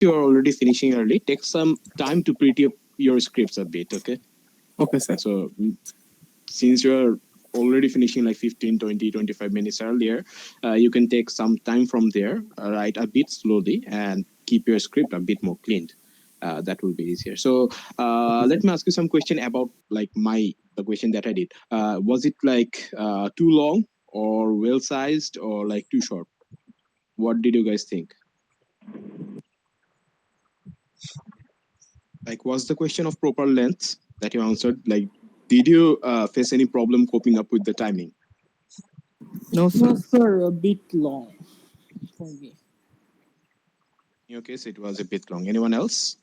you're already finishing early, take some time to pretty up your scripts a bit, okay? Okay, sir. So since you're already finishing like 15, 20, 25 minutes earlier, you can take some time from there, write a bit slowly, and keep your script a bit more cleaned. That will be easier. So let me ask you some question about like the question that I did. Was it like too long or well sized or like too short? What did you guys think? Like, was the question of proper length that you answered? Like, did you face any problem coping up with the timing? No, sir. No, sir, a bit long for me. In your case, it was a bit long. Anyone else?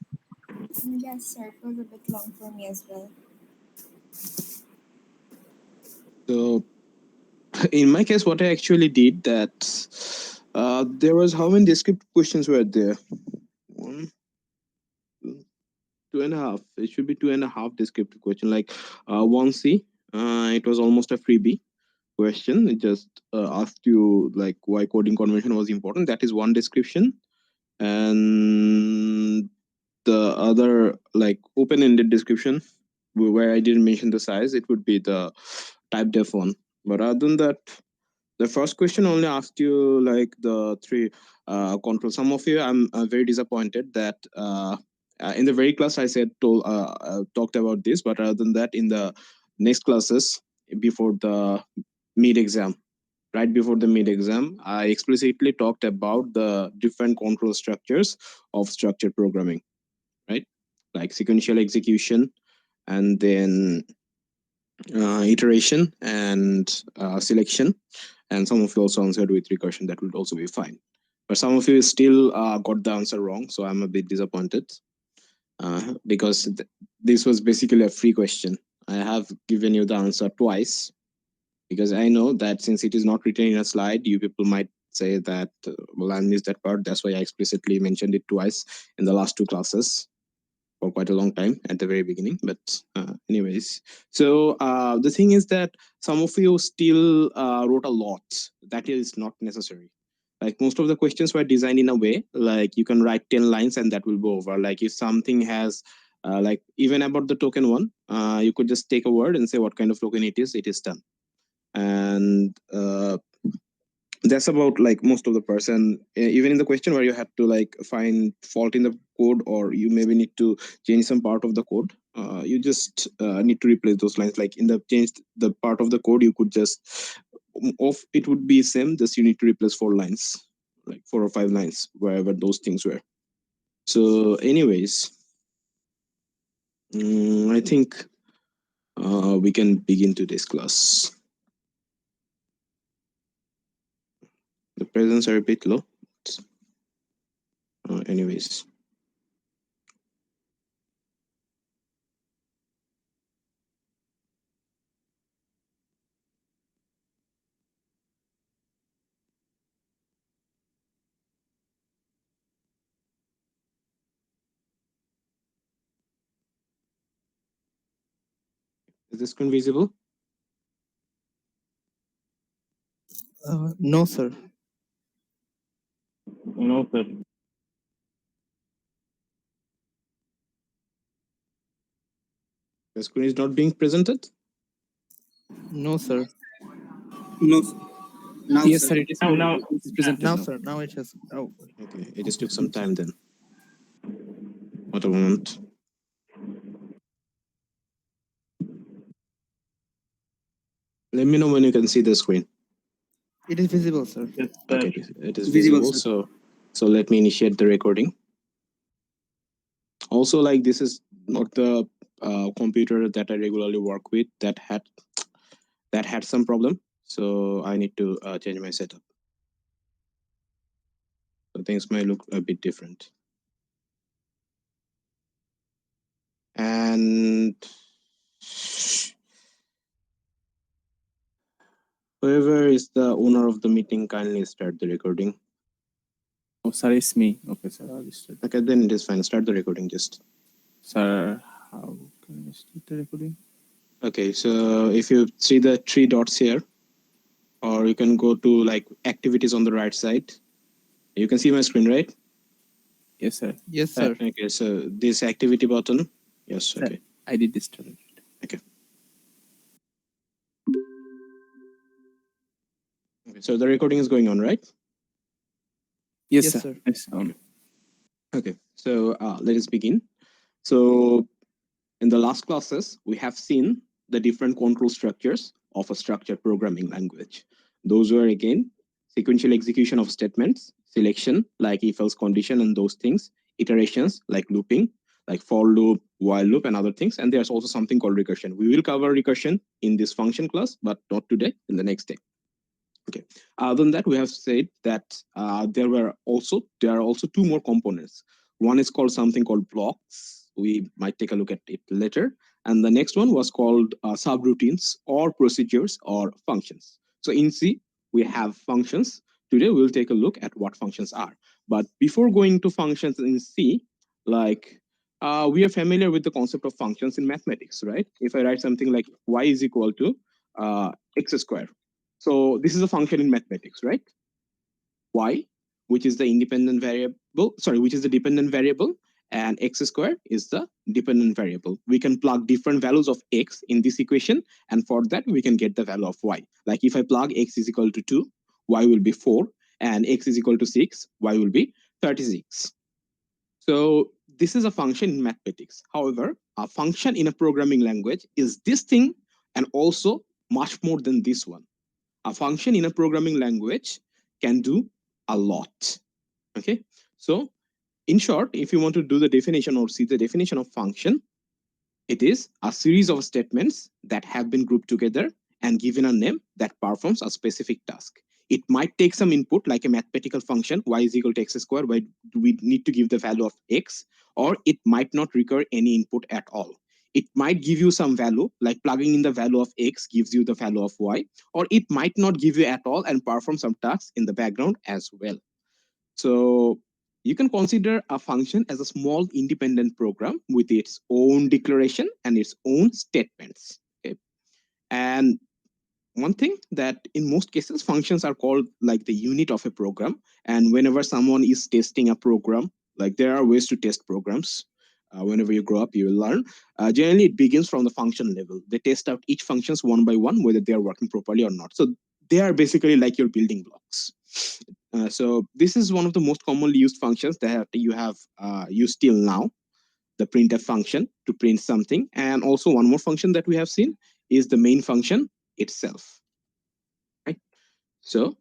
Yes, sir. It was a bit long for me as well. So, in my case, what I actually did that there was how many descriptive questions were there? 1, 2, 2.5. It should be 2.5 descriptive question. Like 1C, it was almost a freebie question. It just asked you like why coding convention was important. That is one description, and the other like open-ended description where I didn't mention the size, it would be the type def one. But other than that, the first question only asked you like the three control. Some of you, I'm very disappointed that in the very class I said talked about this, but other than that, in the next classes before the mid exam, right before the mid exam, I explicitly talked about the different control structures of structured programming, right? Like sequential execution, and then iteration and selection. And some of you also answered with recursion. That would also be fine. But some of you still got the answer wrong, so I'm a bit disappointed because this was basically a free question. I have given you the answer twice because I know that since it is not written in a slide, you people might say that, well, I missed that part. That's why I explicitly mentioned it twice in the last two classes for quite a long time at the very beginning. But anyways, so the thing is that some of you still wrote a lot. That is not necessary. Like most of the questions were designed in a way like you can write 10 lines and that will go over. Like if something has like even about the token one, you could just take a word and say what kind of token it is done. And that's about like most of the person. Even in the question where you have to like find fault in the code or you maybe need to change some part of the code, you just need to replace those lines. Like in the changed the part of the code, you could just off it would be same, just you need to replace 4 lines, like 4 or 5 lines wherever those things were. So anyways, I think we can begin today's class. The presents are a bit low. Anyways. Is the screen visible? No, sir. No, sir. The screen is not being presented? No, sir. No, sir. Now, Yes, sir. sir. It is Now, it is presented now, sir. Now it has. Oh, Okay, it just took some time then. What a moment. Let me know when you can see the screen. it is visible, sir. yes, sir. Okay, it is Visible, visible. sir. So let me initiate the recording. Also, like this is not the computer that I regularly work with that had some problem. So I need to change my setup. So things may look a bit different. And whoever is the owner of the meeting, kindly start the recording. Oh, sir, it's me. Okay, sir, I'll start. Okay, then it is fine. Start the recording just. Sir, how can I start the recording? Okay, so if you see the 3 dots here, or you can go to like activities on the right side. You can see my screen, right? Yes, sir. Yes, sir. Okay, so this activity button. Yes, Sir. okay. I did this to Okay, so the recording is going on, right? Yes, Yes, sir. sir. Yes. Okay, so let us begin. So in the last classes, we have seen the different control structures of a structured programming language. Those were again sequential execution of statements, selection like if else condition and those things, iterations like looping, like for loop, while loop, and other things. And there's also something called recursion. We will cover recursion in this function class, but not today, in the next day. Okay. Other than that, we have said that there are also two more components. One is called something called blocks. We might take a look at it later. And the next one was called subroutines or procedures or functions. So in C, we have functions. Today, we'll take a look at what functions are. But before going to functions in C, like we are familiar with the concept of functions in mathematics, right? If I write something like y is equal to x squared. So this is a function in mathematics, right? Y, which is the independent variable, which is the dependent variable, and x squared is the dependent variable. We can plug different values of x in this equation, and for that we can get the value of y. Like if I plug x is equal to 2, y will be 4, and x is equal to 6, y will be 36. So this is a function in mathematics. However, a function in a programming language is this thing and also much more than this one. A function in a programming language can do a lot. Okay, so in short, if you want to do the definition or see the definition of function, it is a series of statements that have been grouped together and given a name that performs a specific task. It might take some input like a mathematical function, y is equal to x squared, where we need to give the value of x, or it might not require any input at all. It might give you some value, like plugging in the value of x gives you the value of y, or it might not give you at all and perform some tasks in the background as well. So you can consider a function as a small independent program with its own declaration and its own statements. Okay? And one thing that in most cases functions are called like the unit of a program. And whenever someone is testing a program, like there are ways to test programs. Whenever you grow up, you will learn. Generally, it begins from the function level. They test out each functions one by one, whether they are working properly or not. So they are basically like your building blocks. So this is one of the most commonly used functions that you have used till now, the printf function to print something. And also one more function that we have seen is the main function itself. Right? So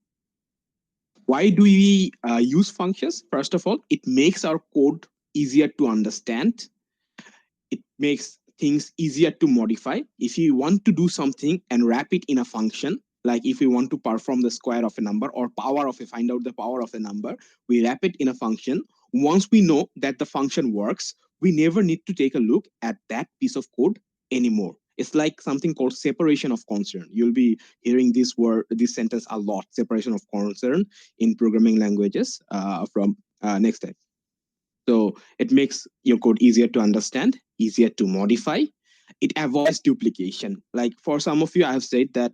why do we use functions? First of all, it makes our code easier to understand. It makes things easier to modify. If you want to do something and wrap it in a function, like if we want to perform the square of a number or find out the power of a number, we wrap it in a function. Once we know that the function works, we never need to take a look at that piece of code anymore. It's like something called separation of concern. You'll be hearing this sentence a lot, separation of concern in programming languages from next time. So it makes your code easier to understand, easier to modify. It avoids duplication. Like for some of you, I have said that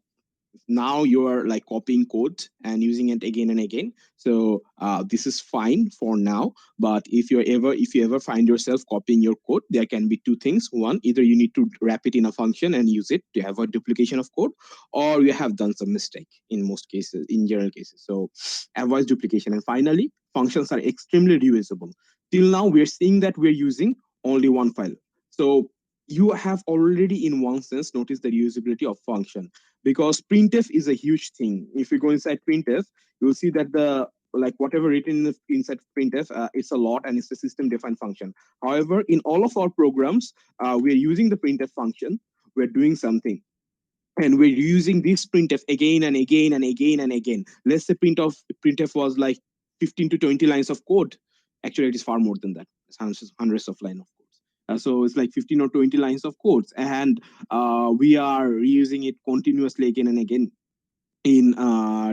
now you are like copying code and using it again and again. So this is fine for now. But if you ever find yourself copying your code, there can be two things. One, either you need to wrap it in a function and use it to avoid duplication of code, or you have done some mistake in most cases, in general cases. So avoid duplication. And finally, functions are extremely reusable. Till now, we're seeing that we're using only one file. So you have already in one sense noticed the reusability of function, because printf is a huge thing. If you go inside printf, you'll see that the like whatever written inside printf, it's a lot and it's a system defined function. However, in all of our programs, we're using the printf function, we're doing something, and we're using this printf again and again and again and again. Let's say printf was like 15 to 20 lines of code. Actually, it is far more than that. It's hundreds of lines of code. So it's like 15 or 20 lines of codes, and we are reusing it continuously again and again in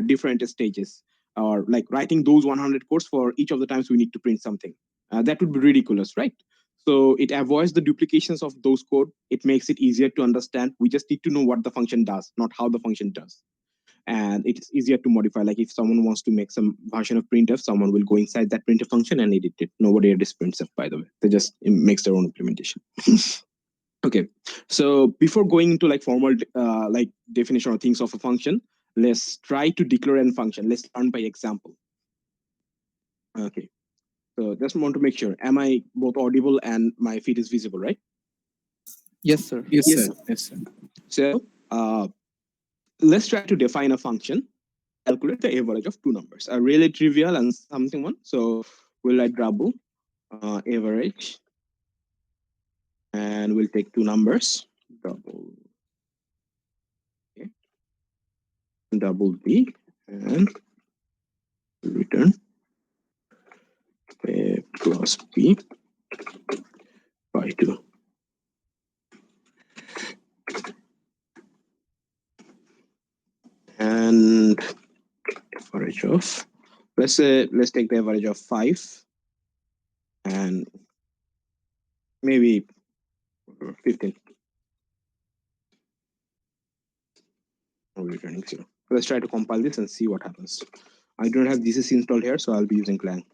different stages, or like writing those 100 codes for each of the times we need to print something. That would be ridiculous, right? So it avoids the duplications of those code. It makes it easier to understand. We just need to know what the function does, not how the function does. and it's easier to modify. Like if someone wants to make some version of printf, someone will go inside that printf function and edit it. Nobody edits printf, by the way. They just makes their own implementation. Okay, so before going into like formal like definition or things of a function, let's try to declare a function. Let's learn by example. Okay, so just want to make sure, am I both audible and my feed is visible, right? Yes, sir. Yes, Yes, sir. Yes, sir. So let's try to define a function, calculate the average of two numbers. A really trivial and something one. So we'll like double average, and we'll take two numbers, double A, double B, and return A plus B by 2. And average of, let's take the average of 5 and maybe 15. Returning 0. Let's try to compile this and see what happens. I don't have GCC installed here, so I'll be using Clang.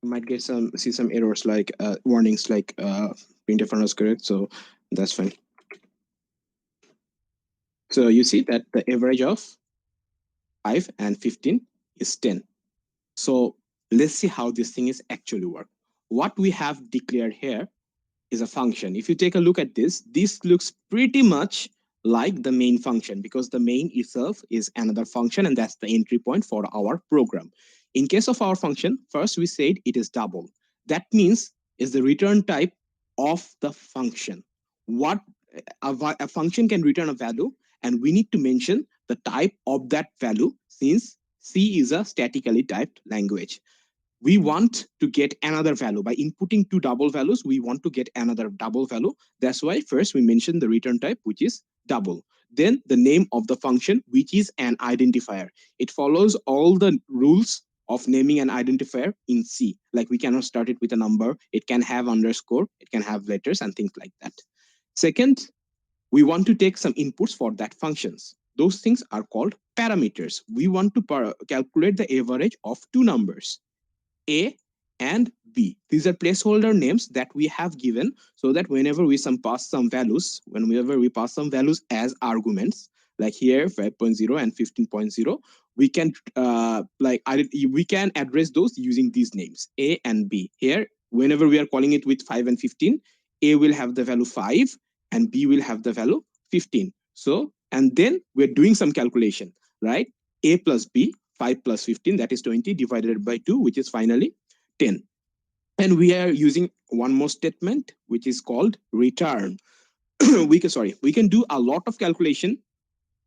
You might get see some errors like warnings like printf is correct, so that's fine. So you see that the average of 5 and 15 is 10. So let's see how this thing is actually work. What we have declared here is a function. If you take a look at this looks pretty much like the main function, because the main itself is another function, and that's the entry point for our program. In case of our function, first we said it is double. That means is the return type of the function. What a function can return a value, and we need to mention the type of that value, since C is a statically typed language. We want to get another value. By inputting two double values, we want to get another double value. That's why first we mention the return type, which is double. Then the name of the function, which is an identifier. It follows all the rules of naming an identifier in C. Like we cannot start it with a number. It can have underscore, it can have letters and things like that. Second, we want to take some inputs for that functions. Those things are called parameters. We want to calculate the average of two numbers, A and B. These are placeholder names that we have given so that whenever we pass some values as arguments, like here 5.0 and 15.0, we can we can address those using these names, A and B. Here, whenever we are calling it with 5 and 15, A will have the value 5 and B will have the value 15. So, and then we're doing some calculation, right? A plus B, 5 plus 15, that is 20 divided by 2, which is finally 10. And we are using one more statement, which is called return. we can do a lot of calculation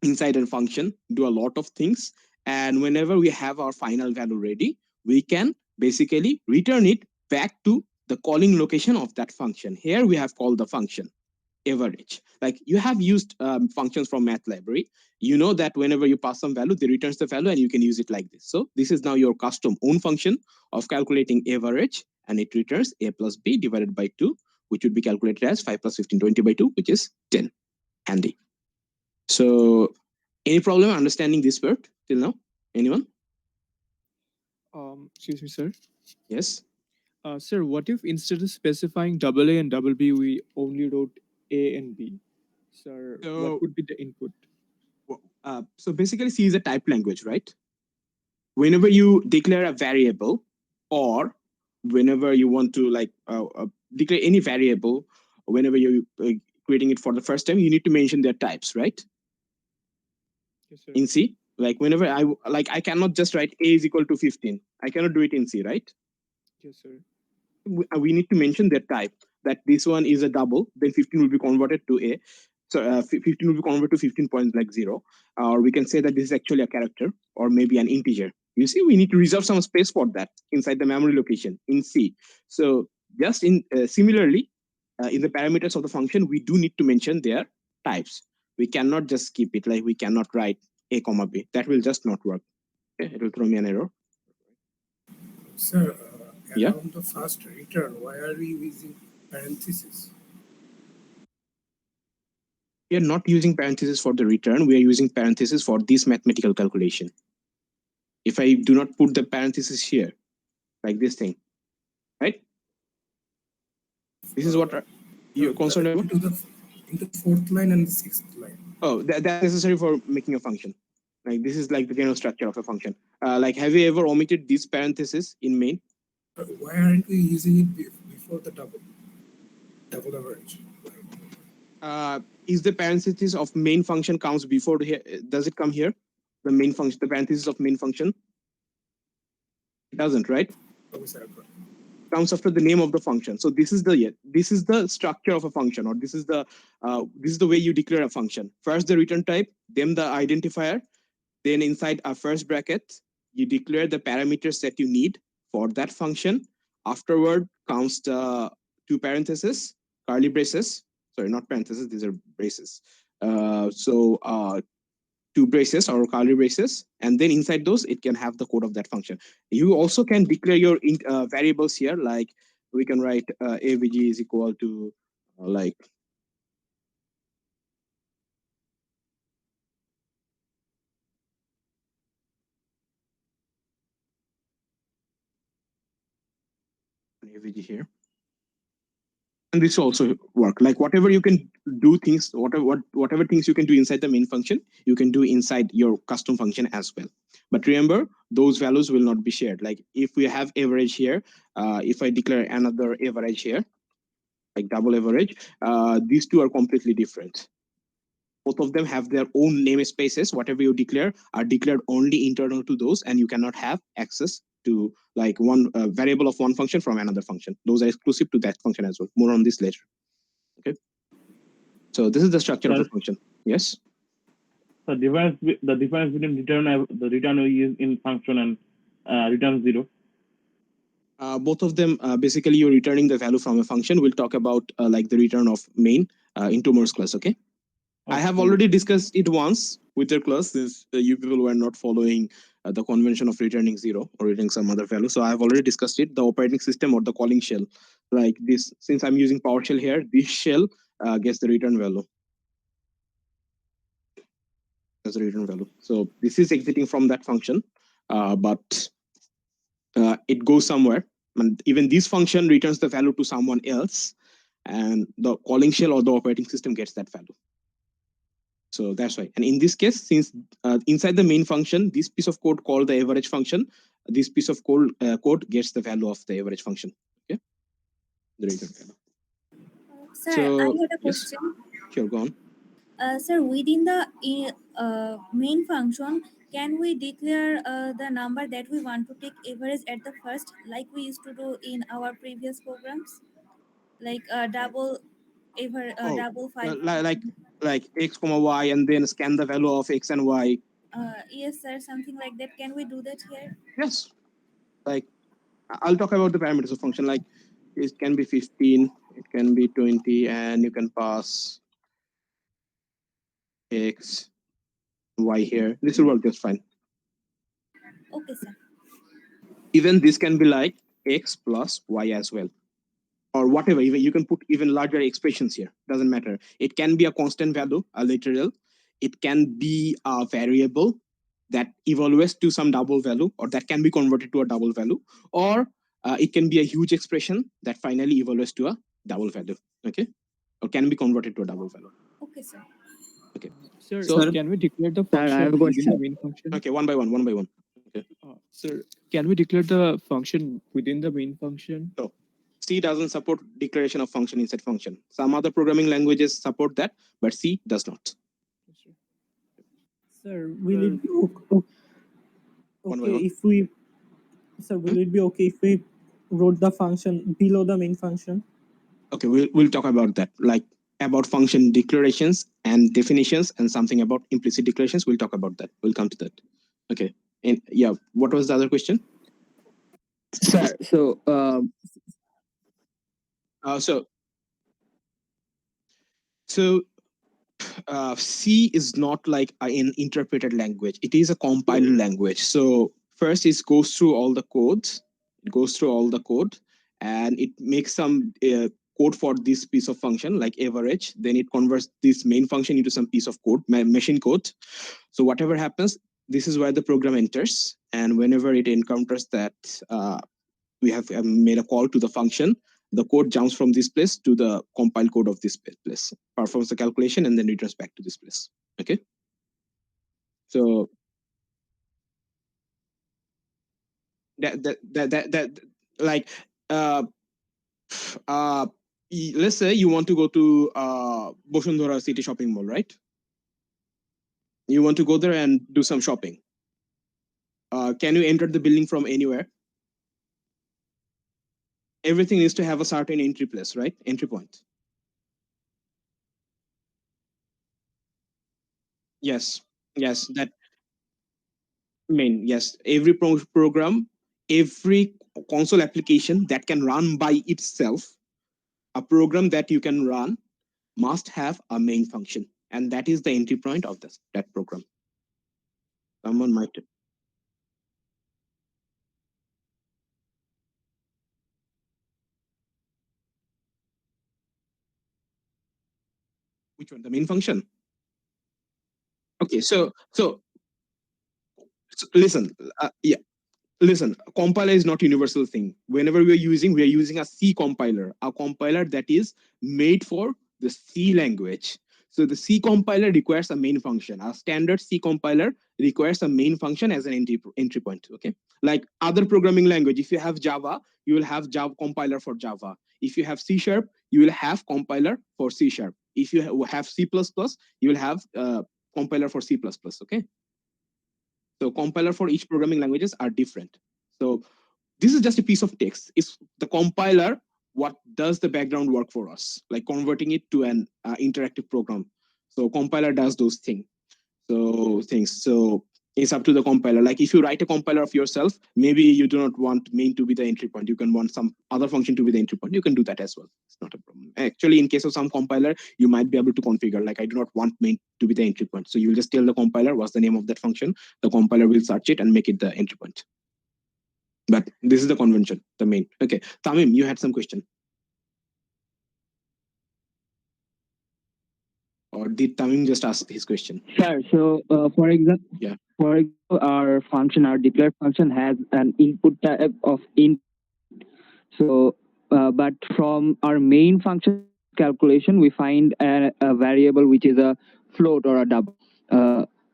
inside a function, do a lot of things. And whenever we have our final value ready, we can basically return it back to the calling location of that function. Here we have called the function average. Like you have used functions from math library. You know that whenever you pass some value, they returns the value and you can use it like this. So this is now your custom own function of calculating average, and it returns A plus B divided by 2, which would be calculated as 5 plus 15, 20 by 2, which is 10. Handy. So any problem understanding this word till now? Anyone? Excuse me, sir. Yes. Sir, what if instead of specifying double A and double B, we only wrote A and B? Sir, So- what would be the input? So basically C is a typed language, right? Whenever you declare a variable, or whenever you want to declare any variable, whenever you're creating it for the first time, you need to mention their types, right? Yes, sir. In C, like whenever I cannot just write A is equal to 15. I cannot do it in C, right? Yes, sir. We need to mention their type, that this one is a double, then 15 will be converted to A. So 15 will be converted to 15.0, or we can say that this is actually a character or maybe an integer. You see, we need to reserve some space for that inside the memory location in C. So just in similarly, in the parameters of the function, we do need to mention their types. We cannot just skip it, like we cannot write A comma B. That will just not work. Okay? It will throw me an error. Sir, Yeah. around the first return, why are we using parentheses. We are not using parentheses for the return. We are using parentheses for this mathematical calculation. If I do not put the parentheses here, like this thing, right? This is what you're concerned about? Into the fourth line and the sixth line. Oh, that's necessary for making a function. Like this is like the general structure of a function. Like, have you ever omitted these parentheses in main? Why aren't we using it before the double average? Is the parenthesis of main function comes before here? Does it come here? The main function, the parenthesis of main function? It doesn't, right? Comes after the name of the function. So this is the structure of a function, or this is the way you declare a function. First the return type, then the identifier, then inside a first bracket you declare the parameters that you need for that function. Afterward comes the two parentheses, curly braces. Sorry, not parentheses, these are braces. Two braces or curly braces, and then inside those it can have the code of that function. You also can declare your variables here, like we can write avg is equal to like avg here. And this also work, like whatever you can do things, whatever things you can do inside the main function, you can do inside your custom function as well. But remember, those values will not be shared. Like if we have average here, if I declare another average here, like double average, these two are completely different. Both of them have their own namespaces. Whatever you declare are declared only internal to those, and you cannot have access to like one variable of one function from another function. Those are exclusive to that function as well. More on this later. Okay. So this is the structure of the function. Yes. The difference between the return we use in function and return 0. Both of them basically you're returning the value from a function. We'll talk about like the return of main in tomorrow's class. Okay. I have already discussed it once with your class, since you people were not following the convention of returning 0 or returning some other value. So I have already discussed it, the operating system or the calling shell. Like this, since I'm using PowerShell here, this shell gets the return value. As a return value. So this is exiting from that function, but it goes somewhere. And even this function returns the value to someone else, and the calling shell or the operating system gets that value. So that's why. And in this case, since inside the main function, this piece of code called the average function, this piece of code gets the value of the average function. Okay, the return value. Sir, So, I had a yes. question. Sure, go on. Sir, within the main function, can we declare the number that we want to take average at the first, like we used to do in our previous programs, like double double 5? Like x comma y, and then scan the value of x and y. Yes, sir, something like that. Can we do that here? Yes. Like I'll talk about the parameters of function. Like it can be 15, it can be 20, and you can pass x, y here. This will work just fine. Okay, sir. Even this can be like x plus y as well, or whatever. Even you can put even larger expressions here. Doesn't matter. It can be a constant value, a literal. It can be a variable that evaluates to some double value, or that can be converted to a double value, or it can be a huge expression that finally evaluates to a double value. Okay, or can be converted to a double value. Okay, sir. Okay. Sir, So can we declare the Sir, I function have a within question. the main function? okay, one by one. Okay. Sir, can we declare the function within the main function? So C doesn't support declaration of function inside function. Some other programming languages support that, but C does not. Sir, will it be okay if we, sir, will it be okay if we wrote the function below the main function? Okay, we'll talk about that, like about function declarations and definitions, and something about implicit declarations. We'll talk about that. We'll come to that. Okay. And yeah, what was the other question? Sir, so C is not like an interpreted language. It is a compiled language. So first it goes through all the codes. It goes through all the code, and it makes some code for this piece of function, like average. Then it converts this main function into some piece of code, machine code. So whatever happens, this is where the program enters. And whenever it encounters that we have made a call to the function, the code jumps from this place to the compile code of this place, performs the calculation, and then returns back to this place. Okay. So that like let's say you want to go to Bosundhara City Shopping Mall, right? You want to go there and do some shopping. Can you enter the building from anywhere? Everything needs to have a certain entry place, right? Entry point. Yes, that main, yes. Every program, every console application that can run by itself, a program that you can run must have a main function. And that is the entry point of that program. Someone might. Which one? The main function? Okay, so listen, listen, compiler is not a universal thing. Whenever we are using a C compiler, a compiler that is made for the C language. So the C compiler requires a main function. A standard C compiler requires a main function as an entry point. Okay, like other programming language, if you have Java, you will have Java compiler for Java. If you have C#, you will have compiler for C#. If you have C++, you will have compiler for C++. Okay. So compiler for each programming languages are different. So this is just a piece of text. It's the compiler, what does the background work for us, like converting it to an interactive program. So compiler does those things. So it's up to the compiler. Like if you write a compiler of yourself, maybe you do not want main to be the entry point. You can want some other function to be the entry point. You can do that as well. It's not a problem. Actually, in case of some compiler, you might be able to configure, like I do not want main to be the entry point. So you will just tell the compiler what's the name of that function. The compiler will search it and make it the entry point. But this is the convention, the main. Okay, Tamim, you had some question. Or did Tamim just ask his question? Sure. So, for example, our declared function has an input type of input. So, but from our main function calculation, we find a variable which is a float or a double.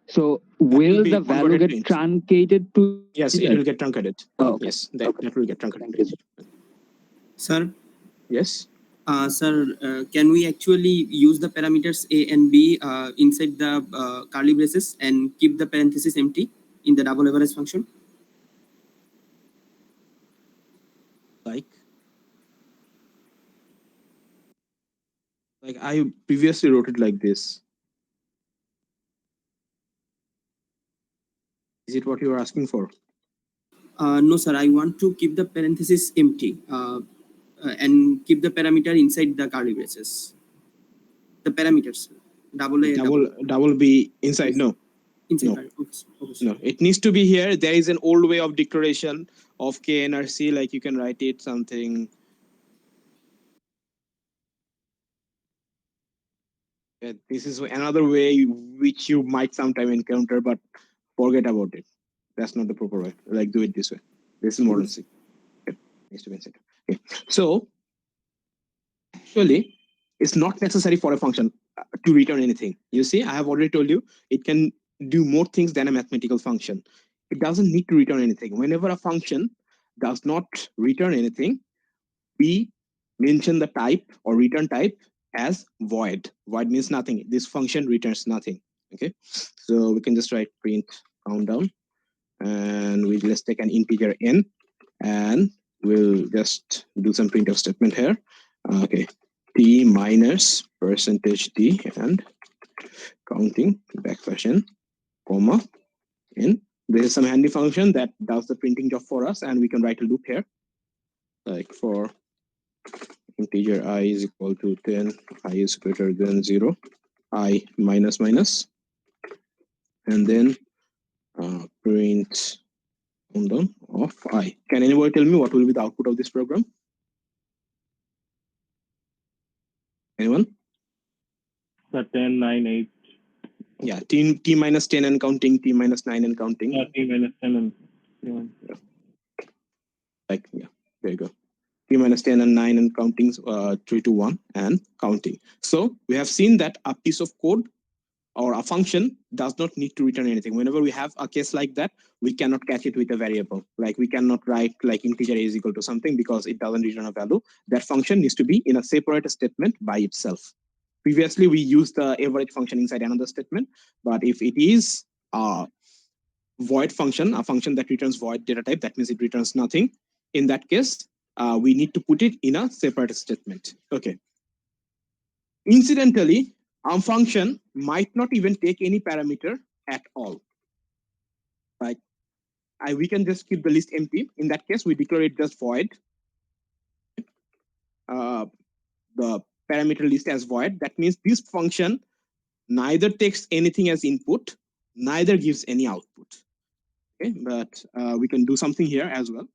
So, will the value get truncated to? Yes, it will get truncated. Oh, okay. Yes, that will get truncated. Sir? Yes? Sir, can we actually use the parameters A and B inside the curly braces and keep the parenthesis empty in the double average function? Like I previously wrote it like this. Is it what you are asking for? No, sir. I want to keep the parenthesis empty and keep the parameter inside the curly braces. The parameters, double B inside. No. Inside. No. No, it needs to be here. There is an old way of declaration of KNRC, like you can write it something. This is another way which you might sometime encounter, but forget about it. That's not the proper way. Like do it this way. This is modern C. Okay. Needs to be inside. Okay. So actually, it's not necessary for a function to return anything. You see, I have already told you it can do more things than a mathematical function. It doesn't need to return anything. Whenever a function does not return anything, we mention the type or return type as void. Void means nothing. This function returns nothing. Okay, so we can just write print countdown, and let's take an integer n, and we'll just do some printf statement here. Okay, t minus %d and counting \n, comma n. There is some handy function that does the printing job for us, and we can write a loop here, like for integer I is equal to 10, I is greater than 0, I minus minus, and then print countdown of I. Can anybody tell me what will be the output of this program? Anyone? So 10, 9, 8. Yeah, t minus 10 and counting, t minus 9 and counting. Yeah, t minus 10 and yeah. Like, yeah, there you go. T minus 10 and 9 and counting, 3 to 1 and counting. So we have seen that a piece of code or a function does not need to return anything. Whenever we have a case like that, we cannot catch it with a variable. Like we cannot write like integer is equal to something because it doesn't return a value. That function needs to be in a separate statement by itself. Previously, we used the average function inside another statement, but if it is a void function, a function that returns void data type, that means it returns nothing. In that case, we need to put it in a separate statement. Okay. Incidentally, our function might not even take any parameter at all. Like we can just keep the list empty. In that case, we declare it just void. The parameter list as void. That means this function neither takes anything as input, neither gives any output. Okay, but we can do something here as well.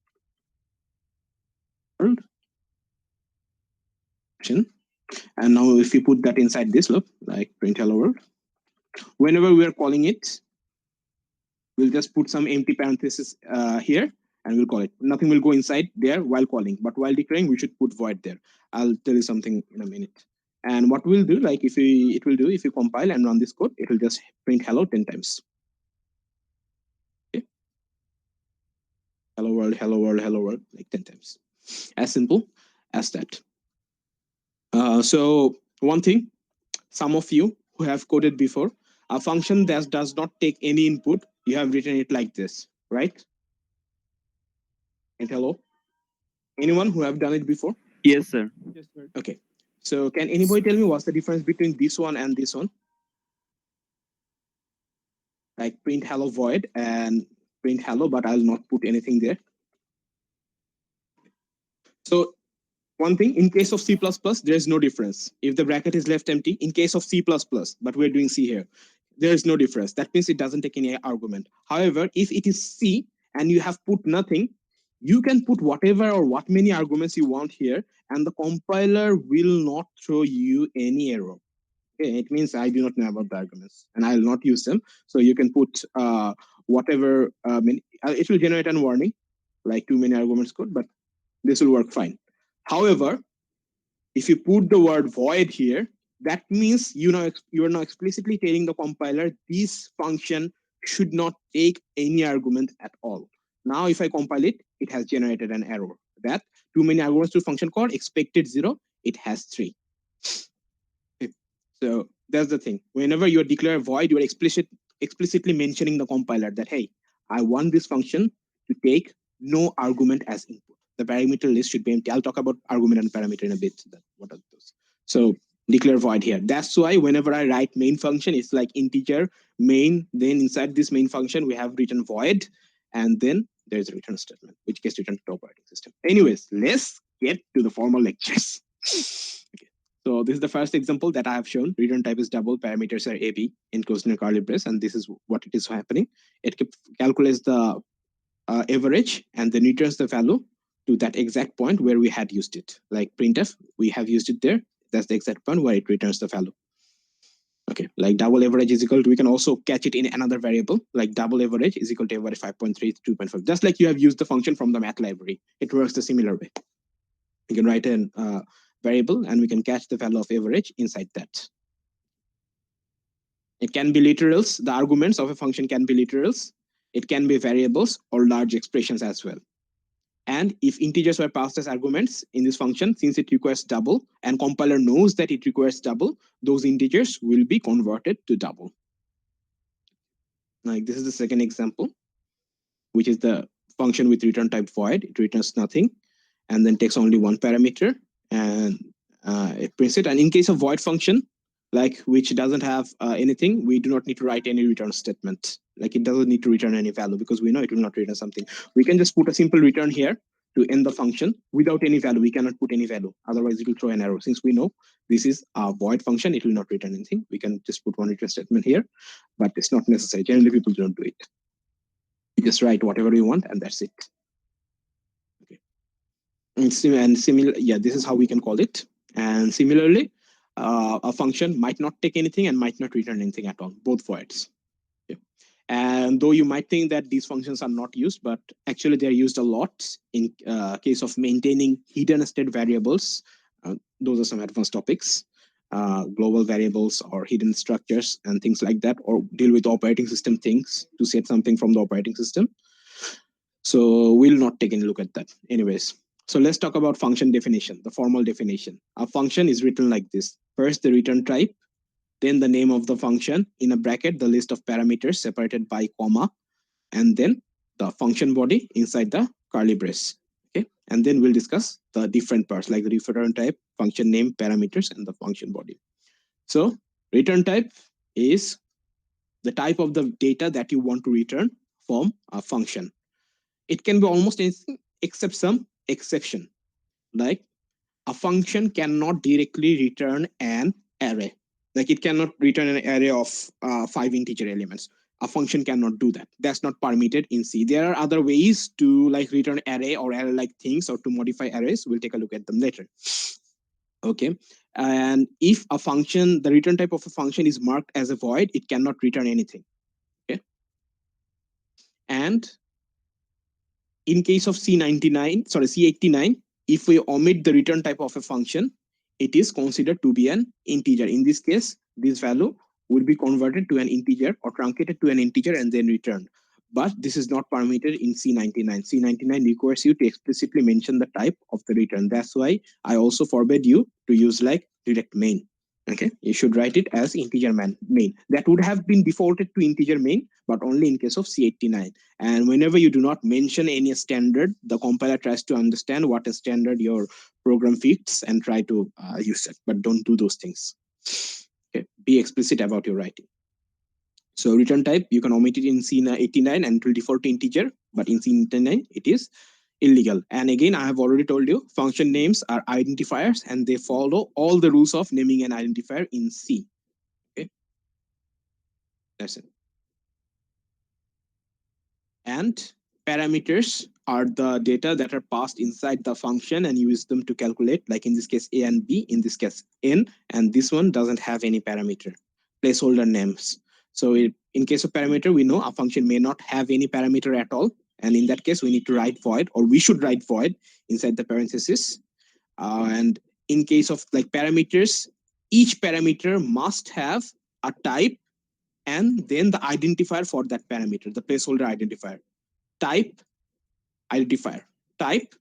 And now if we put that inside this loop, like print hello world, whenever we are calling it, we'll just put some empty parentheses here and we'll call it. Nothing will go inside there while calling, but while declaring, we should put void there. I'll tell you something in a minute. And what we'll do, like if you compile and run this code, it will just print hello 10 times. Okay. Hello world, hello world, hello world, like 10 times. As simple as that. So one thing, some of you who have coded before, a function that does not take any input, you have written it like this, right? And hello? Anyone who have done it before? Yes, sir. Yes, sir. Okay. So can anybody tell me what's the difference between this one and this one? Like print hello void and print hello, but I'll not put anything there. So one thing, in case of C++, there is no difference. If the bracket is left empty, in case of C++, but we're doing C here, there is no difference. That means it doesn't take any argument. However, if it is C and you have put nothing, you can put whatever or what many arguments you want here, and the compiler will not throw you any error. Okay, it means I do not know about the arguments and I will not use them. So you can put whatever, it will generate a warning, like too many arguments code, but this will work fine. However, if you put the word void here, that means you are now explicitly telling the compiler this function should not take any argument at all. Now, if I compile it, it has generated an error that too many arguments to function called expected 0, it has 3. Okay. So that's the thing. Whenever you declare void, you are explicitly mentioning the compiler that, hey, I want this function to take no argument as input. The parameter list should be empty. I'll talk about argument and parameter in a bit. What are those? So declare void here. That's why whenever I write main function, it's like integer main. Then inside this main function, we have written void, and then there's a return statement, which gets returned to the operating system. Anyways, let's get to the formal lectures. Okay. So this is the first example that I have shown. Return type is double, parameters are AB enclosed in a curly brace, and this is what it is happening. It calculates the average and then returns the value to that exact point where we had used it. Like printf, we have used it there. That's the exact point where it returns the value. Okay, like double average is equal to, we can also catch it in another variable, like double average is equal to average 5.3 to 2.5. Just like you have used the function from the math library, it works the similar way. You can write an variable and we can catch the value of average inside that. It can be literals. The arguments of a function can be literals. It can be variables or large expressions as well. And if integers were passed as arguments in this function, since it requires double and compiler knows that it requires double, those integers will be converted to double. Like this is the second example, which is the function with return type void. It returns nothing and then takes only one parameter and it prints it. And in case of void function, like which doesn't have anything, we do not need to write any return statement. Like it doesn't need to return any value because we know it will not return something. We can just put a simple return here to end the function without any value. We cannot put any value. Otherwise, it will throw an error. Since we know this is a void function, it will not return anything. We can just put one return statement here, but it's not necessary. Generally, people don't do it. You just write whatever you want, and that's it. Okay. And similar, yeah, this is how we can call it. And similarly, a function might not take anything and might not return anything at all, both voids. Okay. And though you might think that these functions are not used, but actually they're used a lot in case of maintaining hidden state variables. Those are some advanced topics, global variables or hidden structures and things like that, or deal with operating system things to set something from the operating system. So we'll not take any look at that. Anyways, so let's talk about function definition, the formal definition. A function is written like this. First, the return type, then the name of the function, in a bracket, the list of parameters separated by comma, and then the function body inside the curly brace. Okay, and then we'll discuss the different parts like the return type, function name, parameters, and the function body. So return type is the type of the data that you want to return from a function. It can be almost anything except some exception. Like a function cannot directly return an array. Like it cannot return an array of 5 integer elements. A function cannot do that. That's not permitted in C. There are other ways to like return array or array-like things or to modify arrays. We'll take a look at them later. Okay. And if a function, the return type of a function is marked as a void, it cannot return anything. Okay. And in case of C89, if we omit the return type of a function, it is considered to be an integer. In this case, this value will be converted to an integer or truncated to an integer and then returned. But this is not permitted in C99. C99 requires you to explicitly mention the type of the return. That's why I also forbade you to use like direct main. Okay, you should write it as integer main. That would have been defaulted to integer main, but only in case of C89. And whenever you do not mention any standard, the compiler tries to understand what a standard your program fits and try to use it, but don't do those things. Okay, be explicit about your writing. So return type, you can omit it in C89 and it will default to integer, but in C99, it is illegal. And again, I have already told you, function names are identifiers and they follow all the rules of naming an identifier in C. Okay, that's it. And parameters are the data that are passed inside the function and use them to calculate, like in this case, A and B, in this case, N, and this one doesn't have any parameter, placeholder names. So in case of parameter, we know a function may not have any parameter at all. And in that case, we need to write void, or we should write void inside the parenthesis. And in case of like parameters, each parameter must have a type and then the identifier for that parameter, the placeholder identifier. Type, identifier. Type,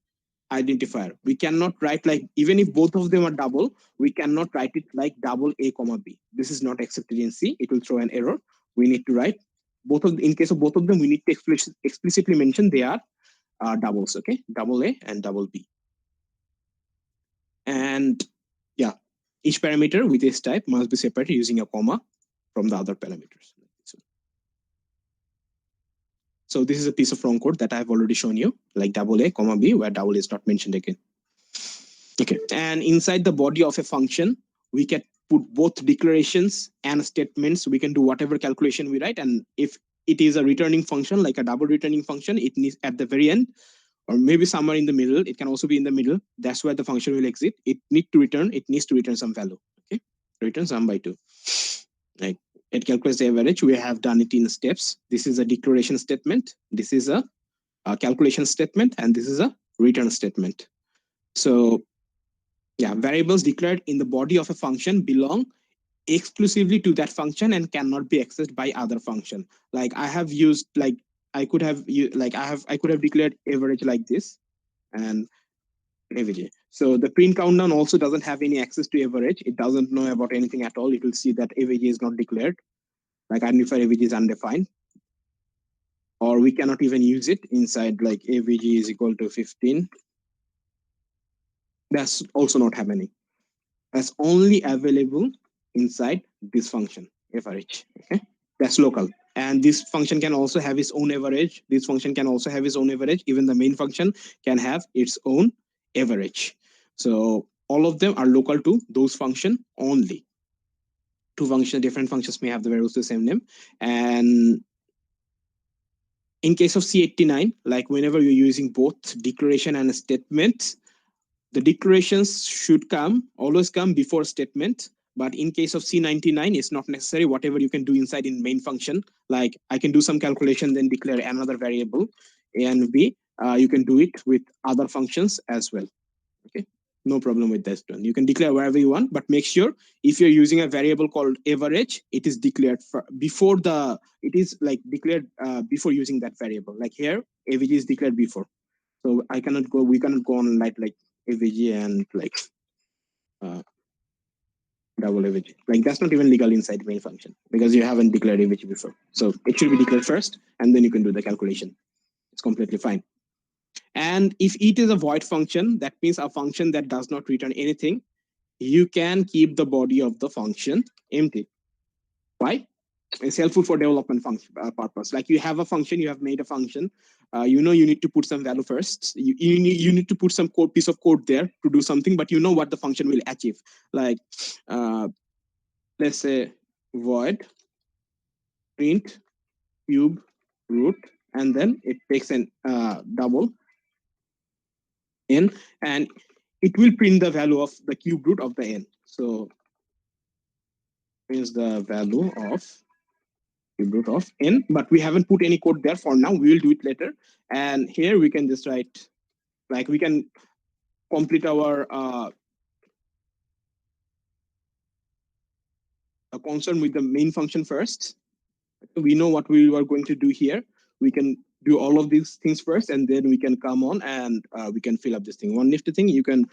identifier. We cannot write like, even if both of them are double, we cannot write it like double A comma B. This is not accepted in C. It will throw an error. We need to write both of, in case of both of them, we need to explicitly mention they are doubles, okay? Double A and double B. And yeah, each parameter with this type must be separated using a comma from the other parameters. So this is a piece of wrong code that I've already shown you, like double A comma B, where double is not mentioned again. Okay, and inside the body of a function, we can put both declarations and statements. We can do whatever calculation we write, and if it is a returning function, like a double returning function, it needs at the very end, or maybe somewhere in the middle. It can also be in the middle. That's where the function will exit. It needs to return some value. Okay, return sum by 2. Like it calculates the average. We have done it in steps. This is a declaration statement. This is a calculation statement, and this is a return statement. So yeah, variables declared in the body of a function belong exclusively to that function and cannot be accessed by other function. Like I have used, like I could have declared average like this and average. So the print countdown also doesn't have any access to average. It doesn't know about anything at all. It will see that average is not declared. Like identifier average is undefined. Or we cannot even use it inside like average is equal to 15. That's also not happening. That's only available inside this function, average. Okay, that's local. And this function can also have its own average. This function can also have its own average. Even the main function can have its own average. So all of them are local to those function only. Different functions may have the variables the same name. And in case of C89, like whenever you're using both declaration and a statement, the declarations should always come before statement, But in case of C99, it's not necessary. Whatever you can do inside in main function, like I can do some calculation, then declare another variable A and B. You can do it with other functions as well. Okay, no problem with that one. You can declare wherever you want, but make sure if you're using a variable called average, it is declared before it is like declared before using that variable. Like here, average is declared before. So we cannot go on like AVG and like double AVG. Like that's not even legal inside main function because you haven't declared AVG before. So it should be declared first, and then you can do the calculation. It's completely fine. And if it is a void function, that means a function that does not return anything, you can keep the body of the function empty. Why? It's helpful for development function purpose. Like you have a function, you have made a function, you know you need to put some value first. You need to put some piece of code there to do something, but you know what the function will achieve. Like let's say void print cube root, and then it takes an double n, and it will print the value of the cube root of the n. So is the value of cube root of n, but we haven't put any code there for now. We will do it later. And here we can just write, like we can complete our concern with the main function first. We know what we are going to do here. We can do all of these things first, and then we can come on and we can fill up this thing. One nifty thing, you can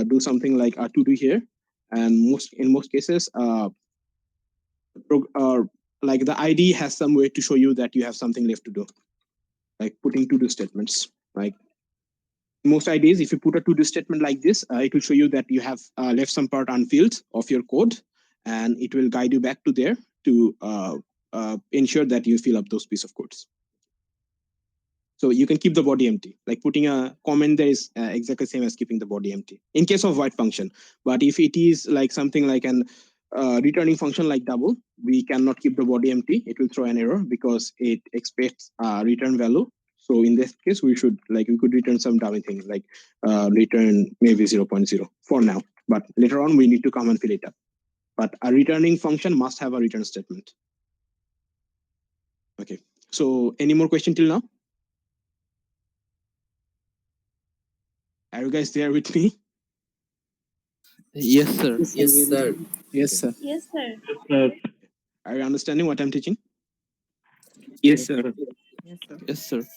do something like a to do here, and in most cases, like the IDE has some way to show you that you have something left to do, like putting to do statements. Like most IDEs, if you put a to do statement like this, it will show you that you have left some part unfilled of your code, and it will guide you back to there to ensure that you fill up those piece of codes. So you can keep the body empty. Like putting a comment there is exactly same as keeping the body empty in case of void function. But if it is like something like an returning function like double, we cannot keep the body empty. It will throw an error because it expects return value. So in this case, we could return some dummy thing like return maybe 0.0 for now. But later on, we need to come and fill it up. But a returning function must have a return statement. Okay. So any more question till now? Are you guys there with me? Yes, sir. Yes, sir. Yes, sir. Yes, sir. Are you understanding what I'm teaching? Yes, sir. Yes, sir. Yes, sir.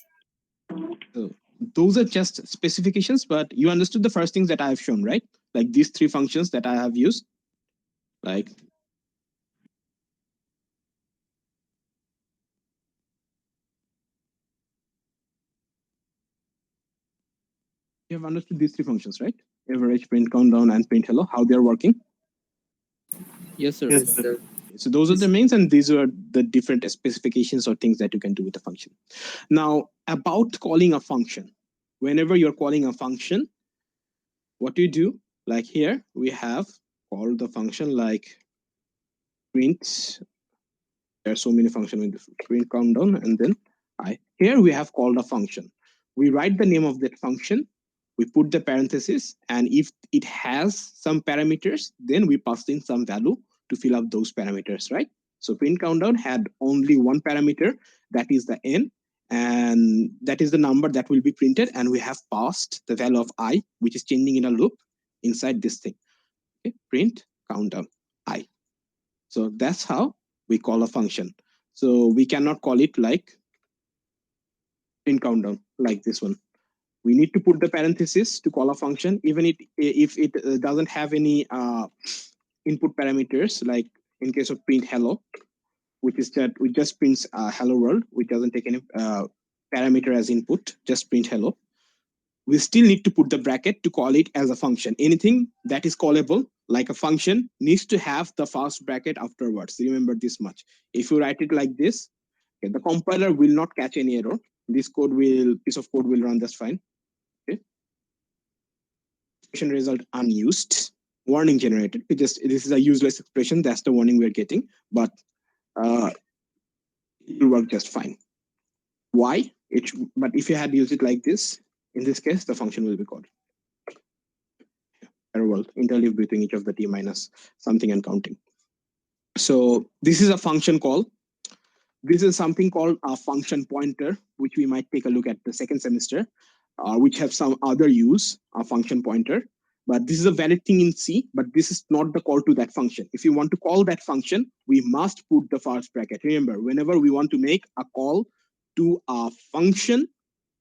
So those are just specifications, but you understood the first things that I have shown, right? Like these three functions that I have used. Like you have understood these three functions, right? Average, print countdown, and print hello, how they're working. Yes, sir. Yes, sir. So those are the mains, and these are the different specifications or things that you can do with a function. Now, about calling a function. Whenever you're calling a function, what do you do? Like here, we have called the function like print. There are so many functions with the print countdown, and then here we have called a function. We write the name of that function, we put the parentheses, and if it has some parameters, then we pass in some value to fill up those parameters, right? So print countdown had only one parameter, that is the n, and that is the number that will be printed, and we have passed the value of I, which is changing in a loop inside this thing. Okay? Print countdown I. So that's how we call a function. So we cannot call it like print countdown like this one. We need to put the parenthesis to call a function, even if it doesn't have any input parameters, like in case of print hello, which is that we just prints hello world, which doesn't take any parameter as input, just print hello. We still need to put the bracket to call it as a function. Anything that is callable like a function needs to have the first bracket afterwards. Remember this much. If you write it like this, okay, the compiler will not catch any error. This piece of code will run just fine. Okay. Expression result unused. Warning generated. This is a useless expression. That's the warning we're getting, but it will work just fine. Why? But if you had used it like this, in this case, the function will be called. interval between each of the t minus something and counting. So this is a function call. This is something called a function pointer, which we might take a look at the second semester, which have some other use, a function pointer. But this is a valid thing in C, but this is not the call to that function. If you want to call that function, we must put the first bracket. Remember, whenever we want to make a call to a function,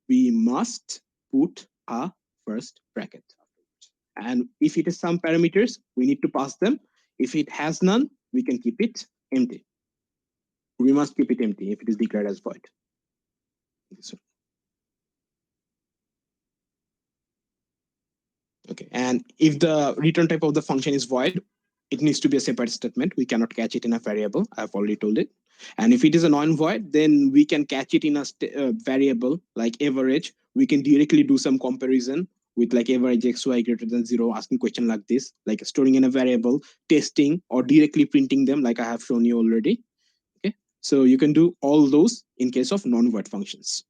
we must put a first bracket. And if it is some parameters, we need to pass them. If it has none, we can keep it empty. We must keep it empty if it is declared as void. Okay, and if the return type of the function is void, it needs to be a separate statement. We cannot catch it in a variable. I've already told it. And if it is a non-void, then we can catch it in a variable like average. We can directly do some comparison with like average xy greater than 0, asking question like this, like storing in a variable, testing, or directly printing them like I have shown you already. Okay, so you can do all those in case of non-void functions.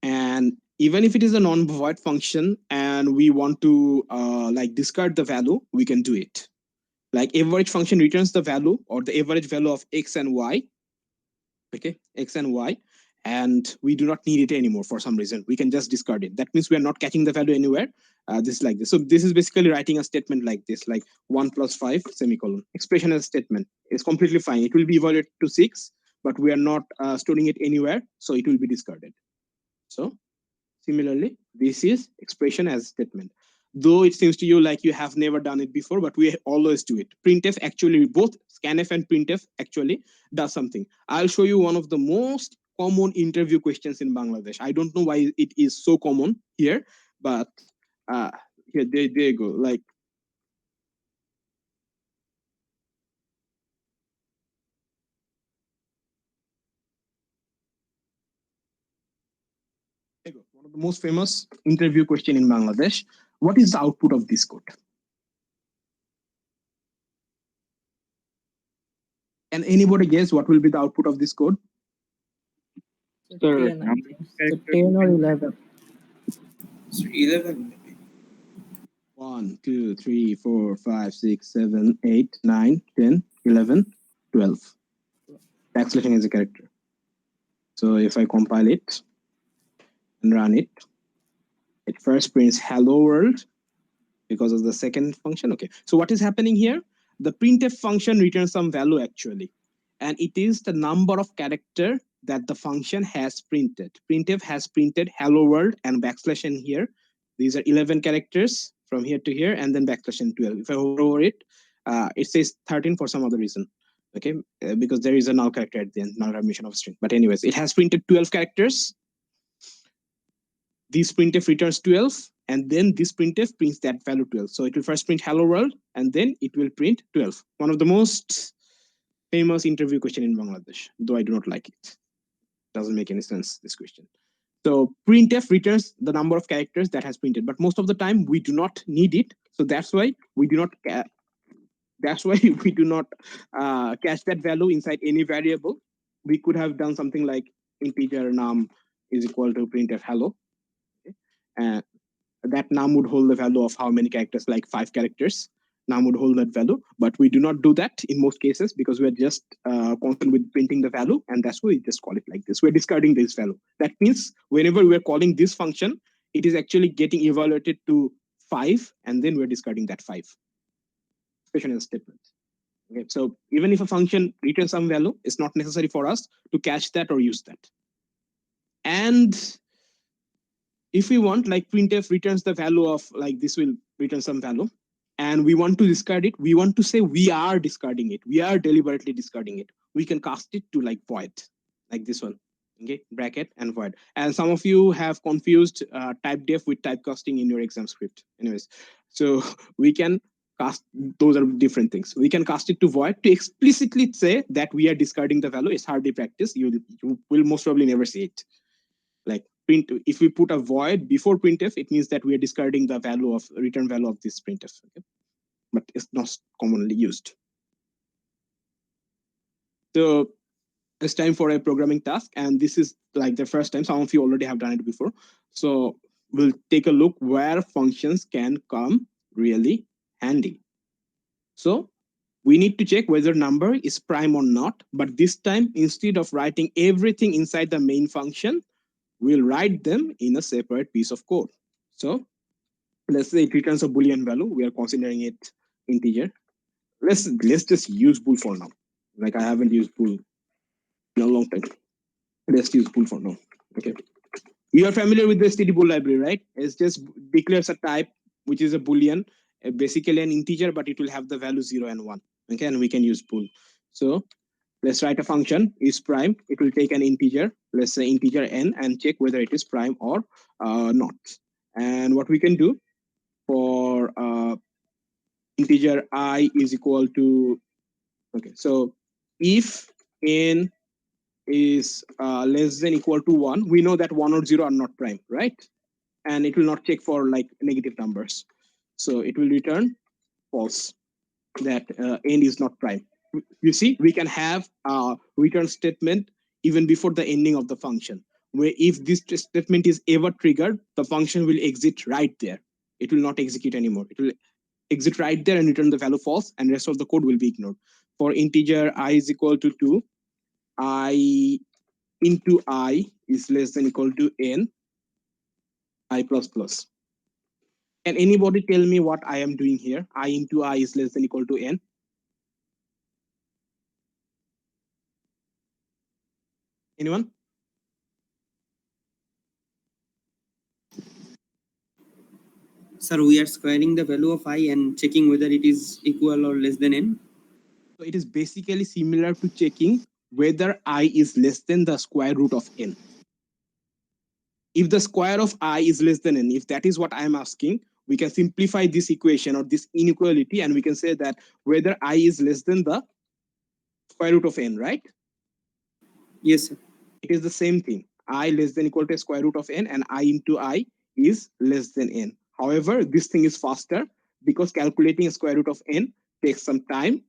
And even if it is a non-void function and we want to like discard the value, we can do it. Like average function returns the value or the average value of x and y. Okay, x and y, and we do not need it anymore for some reason. We can just discard it. That means we are not catching the value anywhere. This is like this. So this is basically writing a statement like this, like 1 plus 5 semicolon. Expression as a statement is completely fine. It will be evaluated to 6, but we are not storing it anywhere, so it will be discarded. So similarly, this is expression as a statement. Though it seems to you like you have never done it before, but we always do it. Printf actually, both scanf and printf actually does something. I'll show you one of the most common interview questions in Bangladesh. I don't know why it is so common here, but here, there you go. Like, one of the most famous interview question in Bangladesh. What is the output of this code? Can anybody guess what will be the output of this code? Sir, 10 or 11. So 11 maybe. 1, 2, 3, 4, 5, 6, 7, 8, 9, 10, 11, 12. Backslashing is a character. So if I compile it and run it, it first prints hello world because of the second function. Okay, so what is happening here? The printf function returns some value actually, and it is the number of character that the function has printed. Printf has printed hello world and backslash n here. These are 11 characters from here to here, and then backslash n 12. If I hover over it, it says 13 for some other reason. Okay, because there is a null character at the end, null remission of string. But anyways, it has printed 12 characters. This printf returns 12, and then this printf prints that value 12. So it will first print hello world, and then it will print 12. One of the most famous interview question in Bangladesh, though I do not like it. Doesn't make any sense, this question. So printf returns the number of characters that has printed, but most of the time we do not need it. So that's why we do not catch that value inside any variable. We could have done something like integer num is equal to printf hello. Okay? And that num would hold the value of how many characters, like 5 characters. Num would hold that value, but we do not do that in most cases because we're just concerned with printing the value, and that's why we just call it like this. We're discarding this value. That means whenever we're calling this function, it is actually getting evaluated to 5, and then we're discarding that 5. Expression as a statement. Okay, so even if a function returns some value, it's not necessary for us to catch that or use that. And if we want, like printf returns the value of, like this will return some value, and we want to discard it, we want to say we are discarding it, we are deliberately discarding it, we can cast it to like void, like this one. Okay, bracket and void. And some of you have confused typedef with typecasting in your exam script. Anyways, so we can cast, those are different things. We can cast it to void to explicitly say that we are discarding the value. It's hardly practiced. You will most probably never see it. Like print, if we put a void before printf, it means that we are discarding the value of return value of this printf. Okay? But it's not commonly used. So it's time for a programming task, and this is like the first time. Some of you already have done it before. So we'll take a look where functions can come really handy. So we need to check whether number is prime or not, but this time, instead of writing everything inside the main function, we'll write them in a separate piece of code. So let's say it returns a Boolean value. We are considering it integer. Let's just use bool for now. Like I haven't used bool in a long time. Let's use bool for now. Okay. You are familiar with the stdbool library, right? It just declares a type which is a Boolean, basically an integer, but it will have the value 0 and 1. Okay, and we can use bool. So let's write a function is prime. It will take an integer, let's say integer n, and check whether it is prime or not. And what we can do for integer I is equal to, okay, so if n is less than equal to 1, we know that 1 or 0 are not prime, right? And it will not check for like negative numbers. So it will return false, that n is not prime. You see, we can have a return statement even before the ending of the function, where if this statement is ever triggered, the function will exit right there. It will not execute anymore. It will exit right there and return the value false, and rest of the code will be ignored. For integer I is equal to 2, I into I is less than equal to n, I plus plus. Can anybody tell me what I am doing here? I into I is less than equal to n. Anyone? Sir, we are squaring the value of I and checking whether it is equal or less than n. So it is basically similar to checking whether I is less than the square root of n. If the square of I is less than n, if that is what I am asking, we can simplify this equation or this inequality, and we can say that whether I is less than the square root of n, right? Yes, sir. It is the same thing. I less than equal to square root of n, and I into I is less than n. However, this thing is faster because calculating a square root of n takes some time,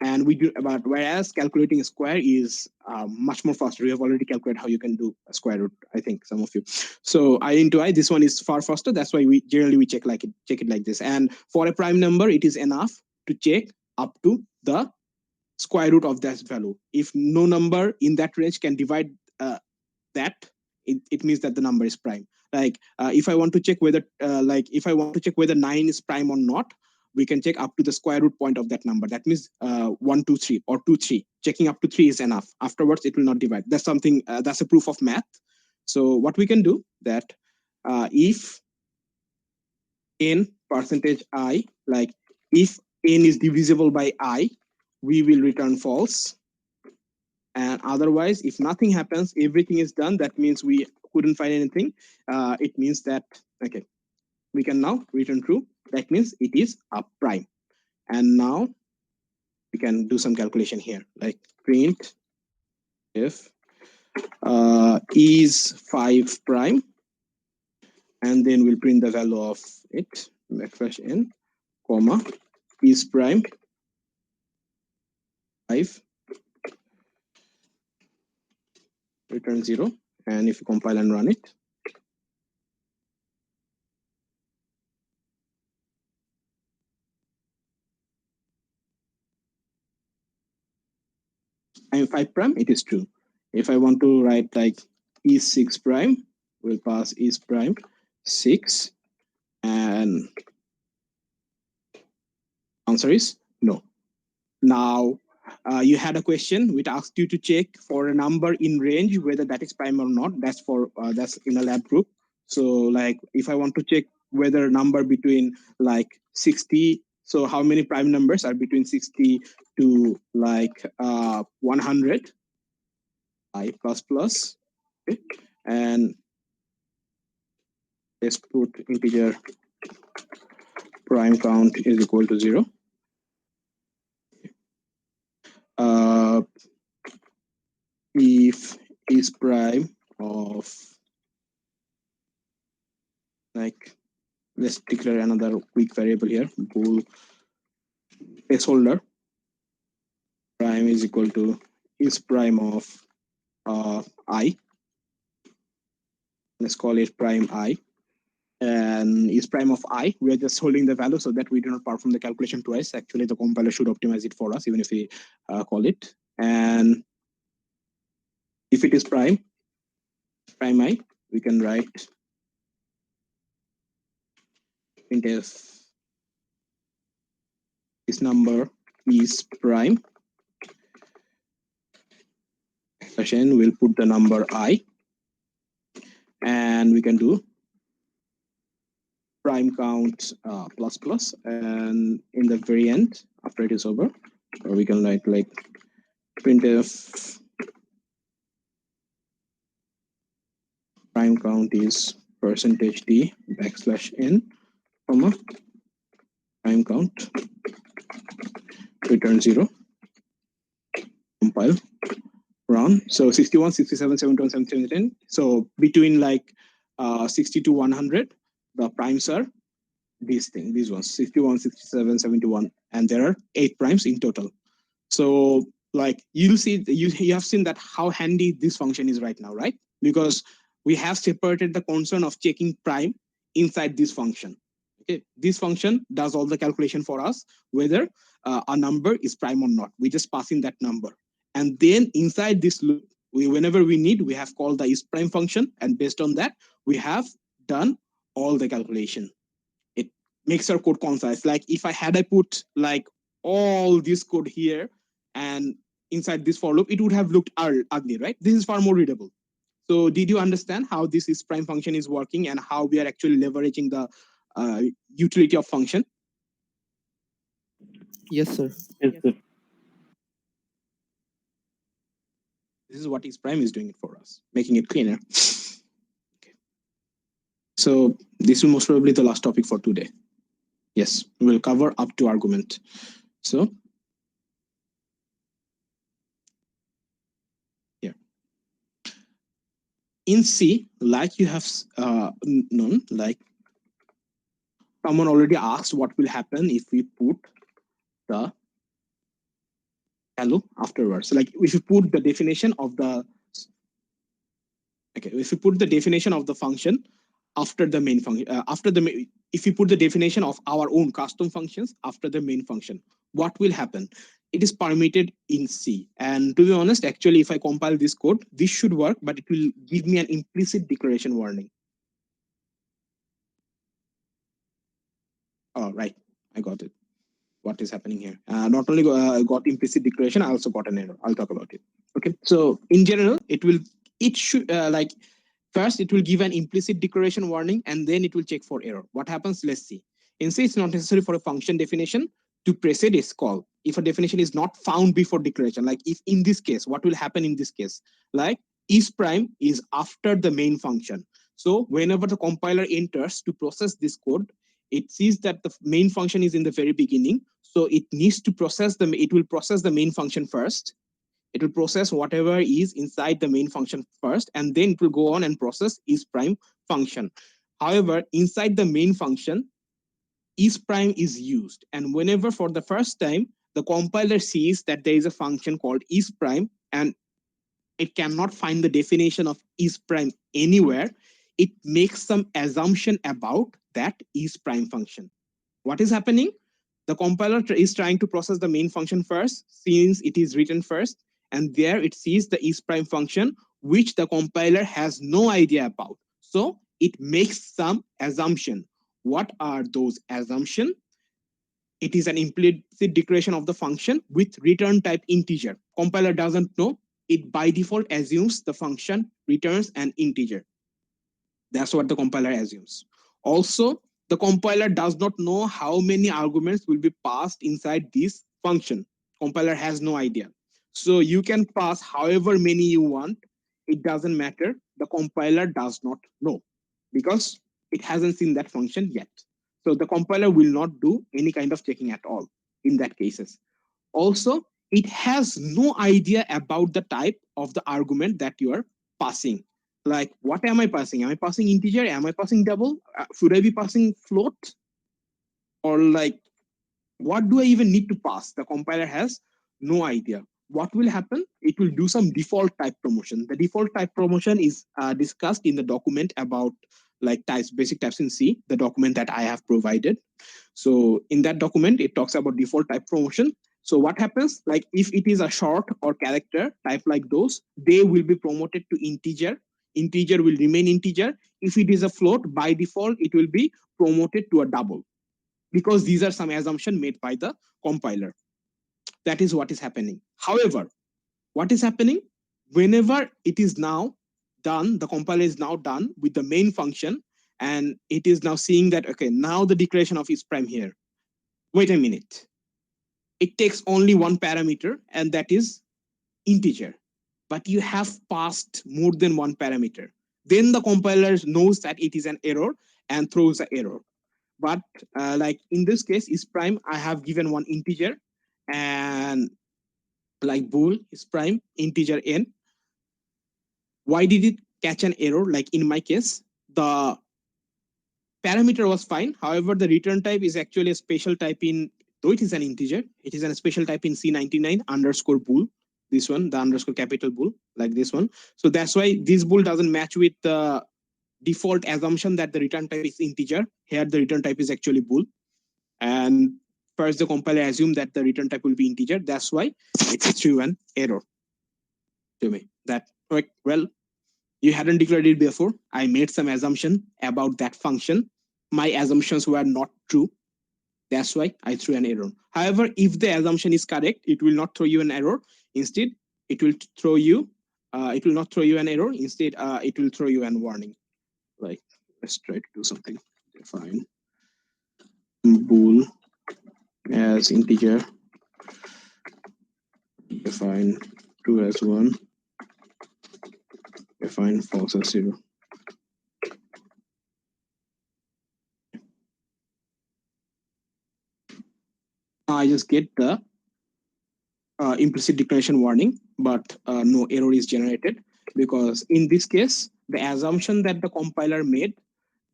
and we do about, whereas calculating a square is much more faster. We have already calculated how you can do a square root, I think, some of you. So I into I, this one is far faster. That's why we generally check it like this. And for a prime number, it is enough to check up to the square root of that value. If no number in that range can divide that, it means that the number is prime. Like if I want to check whether if I want to check whether 9 is prime or not, we can check up to the square root point of that number. That means 1, 2, 3 or 2, 3. Checking up to 3 is enough. Afterwards, it will not divide. That's something, that's a proof of math. So what we can do that if n percentage I, like if n is divisible by I, we will return false. And otherwise, if nothing happens, everything is done, that means we couldn't find anything. It means that, okay, we can now return true. That means it is a prime. And now we can do some calculation here, like print if is 5 prime, and then we'll print the value of it, backslash n, comma, is prime 5, return 0. And if you compile and run it, I'm 5 prime, it is true. If I want to write like is 6 prime, we'll pass is prime 6, and answer is no. Now, you had a question which asked you to check for a number in range whether that is prime or not. That's for that's in a lab group. So like if I want to check whether a number between like 60, so how many prime numbers are between 60 to like 100, I plus plus, okay? And let's put integer prime count is equal to 0. If is prime of, like, let's declare another quick variable here, bool placeholder, prime is equal to is prime of I. Let's call it prime I. and is prime of I. We are just holding the value so that we do not perform the calculation twice. Actually, the compiler should optimize it for us, even if we call it. And if it is prime I, we can write printf this number is prime. Session will put the number I, and we can do prime count plus plus, and in the very end, after it is over, or we can write like printf prime count is %d \n, comma prime count return 0, compile, run. So 61, 67, 71, 77. So between like 60 to 100, the primes are these ones, 61, 67, 71, and there are 8 primes in total. So like you'll see, you have seen that how handy this function is right now, right? Because we have separated the concern of checking prime inside this function. Okay, this function does all the calculation for us, whether a number is prime or not. We just pass in that number. And then inside this loop, whenever we need, we have called the isPrime function. And based on that, we have done all the calculation. It makes our code concise. Like if I put like all this code here and inside this for loop, it would have looked ugly, right? This is far more readable. So did you understand how this isPrime function is working and how we are actually leveraging the utility of function? Yes, sir. Yes, sir. This is what isPrime is doing it for us, making it cleaner. Okay. So this will most probably be the last topic for today. Yes, we'll cover up to argument. So here. In C, like you have known, like someone already asked what will happen if we put the value afterwards. So like if you put the definition of the if you put the definition of the function after the main function, if you put the definition of our own custom functions after the main function, what will happen? It is permitted in C. And to be honest, actually, if I compile this code, this should work, but it will give me an implicit declaration warning. Oh, right, I got it. What is happening here? Not only got implicit declaration, I also got an error. I'll talk about it. Okay, so in general, it should like first it will give an implicit declaration warning and then it will check for error. What happens? Let's see. In C, it's not necessary for a function definition to precede its call if a definition is not found before declaration. Like if in this case, what will happen in this case? Like isPrime is after the main function. So whenever the compiler enters to process this code, it sees that the main function is in the very beginning. So it needs to process it will process the main function first. It will process whatever is inside the main function first, and then it will go on and process isPrime function. However, inside the main function, isPrime is used. And whenever for the first time, the compiler sees that there is a function called isPrime and it cannot find the definition of isPrime anywhere, it makes some assumption about that isPrime function. What is happening? The compiler is trying to process the main function first, since it is written first, and there it sees the isPrime function, which the compiler has no idea about. So it makes some assumption. What are those assumptions? It is an implicit declaration of the function with return type integer. Compiler doesn't know. It by default assumes the function returns an integer. That's what the compiler assumes. Also, the compiler does not know how many arguments will be passed inside this function. Compiler has no idea. So you can pass however many you want. It doesn't matter. The compiler does not know because it hasn't seen that function yet. So the compiler will not do any kind of checking at all in that cases. Also, it has no idea about the type of the argument that you are passing. Like, what am I passing? Am I passing integer? Am I passing double? Should I be passing float? Or like, what do I even need to pass? The compiler has no idea. What will happen? It will do some default type promotion. The default type promotion is discussed in the document about like types, basic types in C, the document that I have provided. So in that document, it talks about default type promotion. So what happens, like if it is a short or character type like those, they will be promoted to integer. Integer will remain integer. If it is a float, by default, it will be promoted to a double, because these are some assumption made by the compiler. That is what is happening. However, what is happening, whenever it is now done, the compiler is now done with the main function, and it is now seeing that, okay, now the declaration of is prime here. Wait a minute. It takes only one parameter, and that is integer. But you have passed more than one parameter. Then the compiler knows that it is an error and throws the error. But like in this case, is prime, I have given one integer, and like bool is prime integer n. Why did it catch an error? Like in my case, the parameter was fine. However, the return type is actually a special type in, though it is an integer, it is a special type in C99 underscore bool. This one, the underscore capital bool, like this one. So that's why this bool doesn't match with the default assumption that the return type is integer. Here, the return type is actually bool. And first, the compiler assumed that the return type will be integer. That's why it threw an error to me. That, like, well, you hadn't declared it before. I made some assumption about that function. My assumptions were not true. That's why I threw an error. However, if the assumption is correct, it will not throw you an error. Instead, it will throw you, it will not throw you an error. Instead, it will throw you an warning. Like, let's try to do something. Define bool as integer. Define true as 1. Define false as 0. I just get the implicit declaration warning, but no error is generated, because in this case, the assumption that the compiler made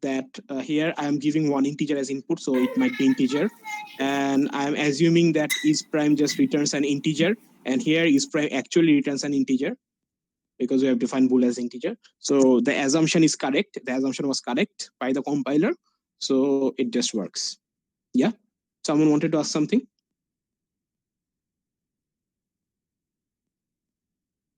that here I am giving one integer as input, so it might be integer, and I'm assuming that is prime just returns an integer, and here is prime actually returns an integer, because we have defined bool as integer. So the assumption is correct. The assumption was correct by the compiler, so it just works. Yeah. Someone wanted to ask something?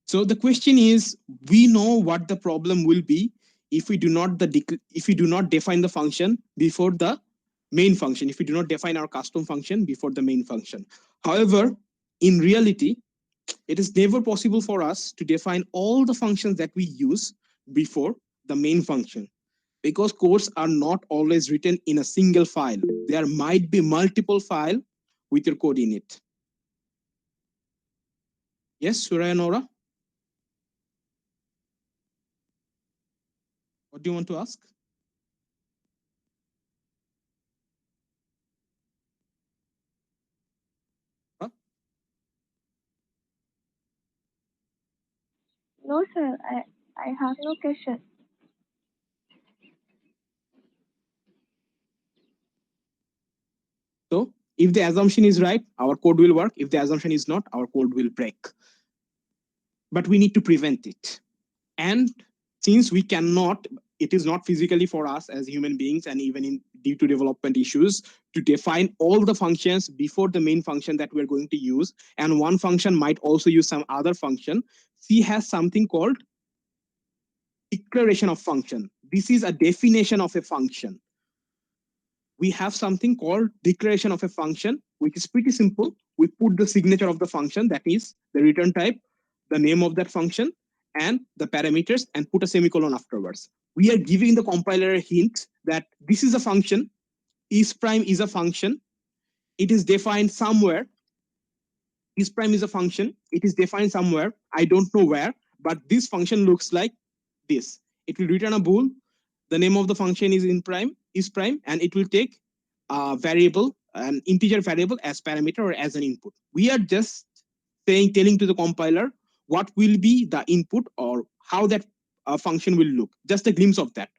So the question is, we know what the problem will be if we do not define the function before the main function, if we do not define our custom function before the main function. However, in reality, it is never possible for us to define all the functions that we use before the main function, because codes are not always written in a single file. There might be multiple files with your code in it. Yes, Suraya Nora? What do you want to ask? Huh? No, sir. I have no question. So if the assumption is right, our code will work. If the assumption is not, our code will break. But we need to prevent it. And since we cannot, it is not physically for us as human beings, and even due to development issues, to define all the functions before the main function that we're going to use. And one function might also use some other function. C has something called declaration of function. This is a definition of a function. We have something called declaration of a function, which is pretty simple. We put the signature of the function, that is the return type, the name of that function, and the parameters, and put a semicolon afterwards. We are giving the compiler a hint that this is a function, is prime is a function, it is defined somewhere. Is prime is a function, it is defined somewhere, I don't know where, but this function looks like this. It will return a bool, the name of the function is prime, and it will take a variable, an integer variable as parameter or as an input. We are just telling to the compiler what will be the input or how that function will look, just a glimpse of that.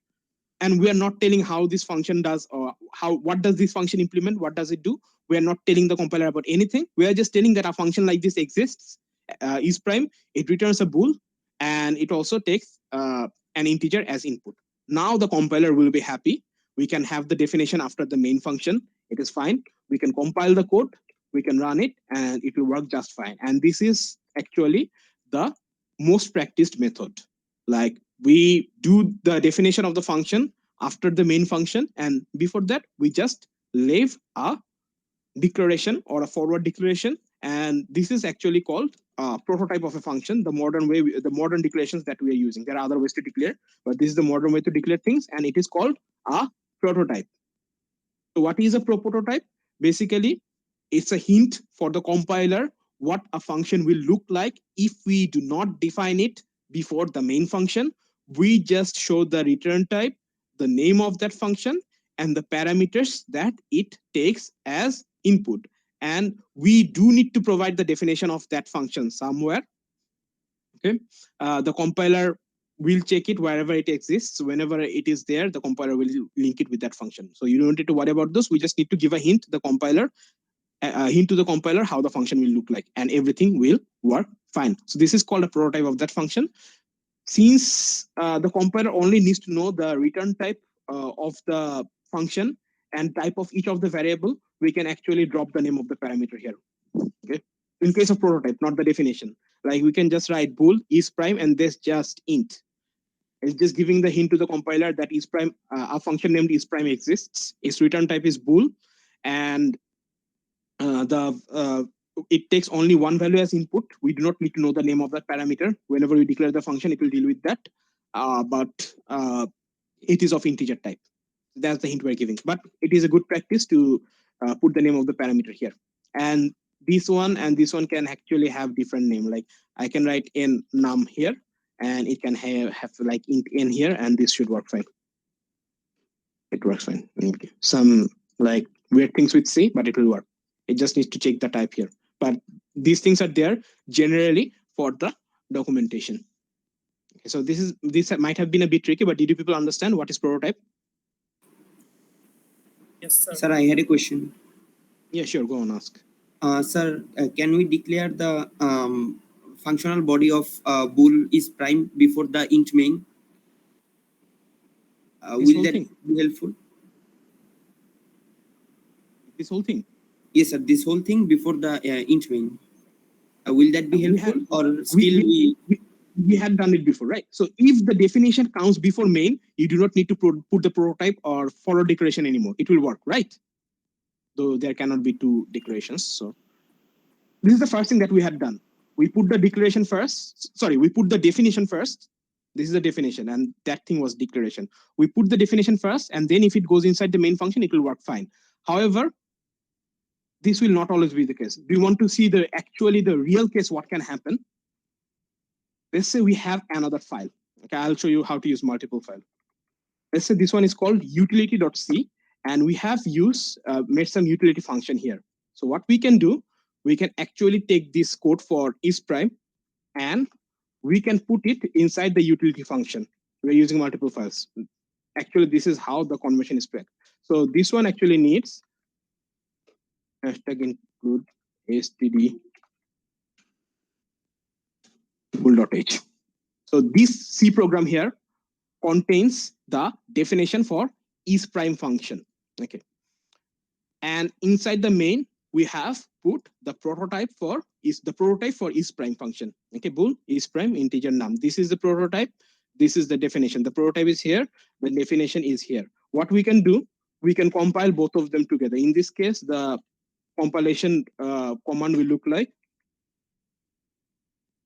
And we are not telling how this function does, or what does this function implement, what does it do. We are not telling the compiler about anything. We are just telling that a function like this exists, is prime, it returns a bool, and it also takes an integer as input. Now the compiler will be happy. We can have the definition after the main function. It is fine. We can compile the code, we can run it, and it will work just fine. And this is actually the most practiced method. Like, we do the definition of the function after the main function, and before that we just leave a declaration or a forward declaration, and this is actually called a prototype of a function. The modern way, the modern declarations that we are using, there are other ways to declare, but this is the modern way to declare things, and it is called a prototype. So what is a prototype? Basically, it's a hint for the compiler what a function will look like if we do not define it before the main function. We just show the return type, the name of that function, and the parameters that it takes as input. And we do need to provide the definition of that function somewhere. Okay, the compiler will check it wherever it exists. Whenever it is there, the compiler will link it with that function. So you don't need to worry about this. We just need to give a hint to the compiler how the function will look like, and everything will work fine. So this is called a prototype of that function. Since the compiler only needs to know the return type of the function and type of each of the variable, we can actually drop the name of the parameter here. Okay, in case of prototype, not the definition. Like, we can just write bool is prime and this just int. It's just giving the hint to the compiler that is prime, a function named is prime exists. Its return type is bool, and it takes only one value as input. We do not need to know the name of that parameter. Whenever we declare the function, it will deal with that. But it is of integer type. That's the hint we're giving. But it is a good practice to put the name of the parameter here. And this one and this one can actually have different name. Like, I can write in num here, and it can have like int n here, and this should work fine. It works fine. Okay. Some like weird things with C, but it will work. It just needs to check the type here. But these things are there generally for the documentation. Okay, so this might have been a bit tricky, but did you people understand what is prototype? Yes, sir. Sir, I had a question. Yeah, sure. Go on, ask. Sir, can we declare the functional body of bool is prime before the int main? Will that be helpful? This whole thing? Yes, sir. This whole thing before the int main. Will that be helpful, or still we had done it before, right? So if the definition comes before main, you do not need to put the prototype or forward declaration anymore. It will work, right? Though there cannot be two declarations. So this is the first thing that we had done. We put the declaration first. Sorry, we put the definition first. This is the definition, and that thing was declaration. We put the definition first, and then if it goes inside the main function, it will work fine. However, this will not always be the case. Do you want to see the real case, what can happen? Let's say we have another file. Okay, I'll show you how to use multiple files. Let's say this one is called utility.c, and we have made some utility function here. So what we can do, we can actually take this code for is prime, and we can put it inside the utility function. We're using multiple files. Actually, this is how the conversion is spec. So this one actually needs hashtag include std bool.h. So this C program here contains the definition for is prime function. Okay. And inside the main, we have put the prototype for is prime function. Okay, bool is prime integer num. This is the prototype. This is the definition. The prototype is here. The definition is here. What we can do, we can compile both of them together. In this case, the compilation command will look like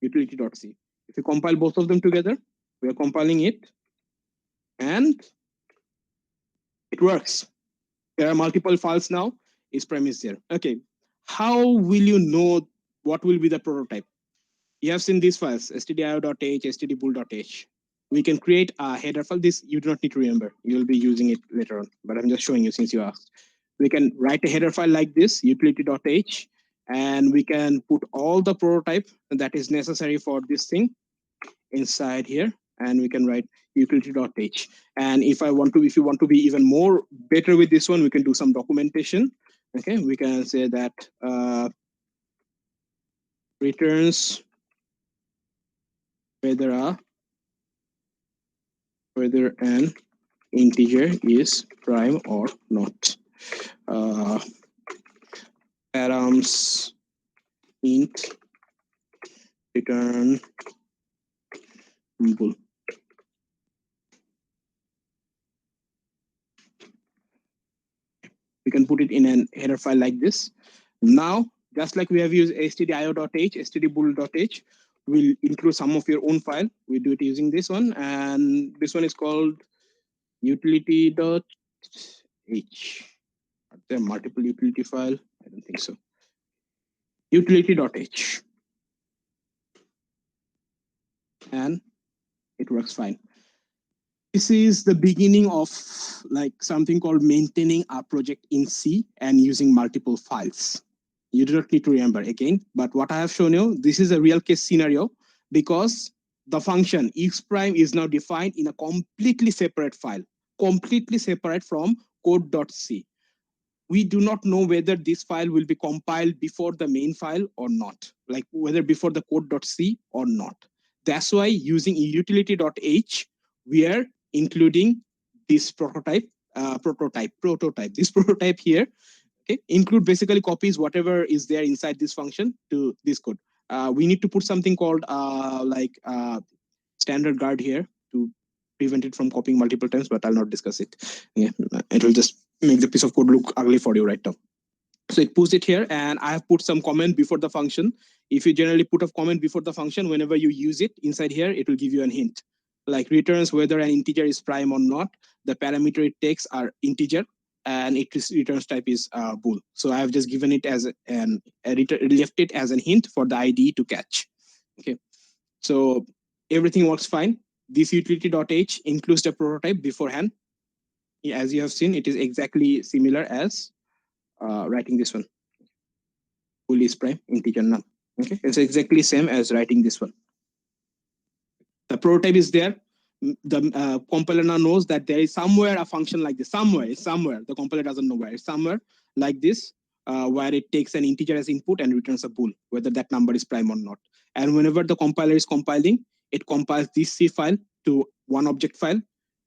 utility.c. If you compile both of them together, we are compiling it, and it works. There are multiple files now. Is prime is there. Okay. How will you know what will be the prototype? You have seen these files, stdio.h, stdbool.h. We can create a header file. This you do not need to remember. You'll be using it later on, but I'm just showing you since you asked. We can write a header file like this, utility.h, and we can put all the prototype that is necessary for this thing inside here, and we can write utility.h. And if you want to be even more better with this one, we can do some documentation. Okay, we can say that returns whether an integer is prime or not. Params int return bool. We can put it in an header file like this. Now, just like we have used stdio.h, stdbool.h, we'll include some of your own file. We do it using this one, and this one is called utility.h. Are there multiple utility file? I don't think so. Utility.h. And it works fine. This is the beginning of like something called maintaining a project in C and using multiple files. You do not need to remember again, but what I have shown you, this is a real case scenario because the function x prime is now defined in a completely separate file, completely separate from code.c. We do not know whether this file will be compiled before the main file or not, like whether before the code.c or not. That's why using utility.h, we are including this prototype, this prototype here. Okay, include basically copies whatever is there inside this function to this code. We need to put something called standard guard here to prevent it from copying multiple times, but I'll not discuss it. Yeah, it will just make the piece of code look ugly for you right now. So it puts it here, and I have put some comment before the function. If you generally put a comment before the function, whenever you use it inside here, it will give you a hint. Like returns whether an integer is prime or not. The parameter it takes are integer, and its returns type is bool. So I have just given it as left it as a hint for the IDE to catch. Okay, so everything works fine. This utility.h includes the prototype beforehand. As you have seen, it is exactly similar as writing this one. Bool is prime, integer none. Okay, it's exactly same as writing this one. The prototype is there. The compiler now knows that there is somewhere a function like this. Somewhere. The compiler doesn't know where. It's somewhere like this, where it takes an integer as input and returns a bool, whether that number is prime or not. And whenever the compiler is compiling, it compiles this C file to one object file,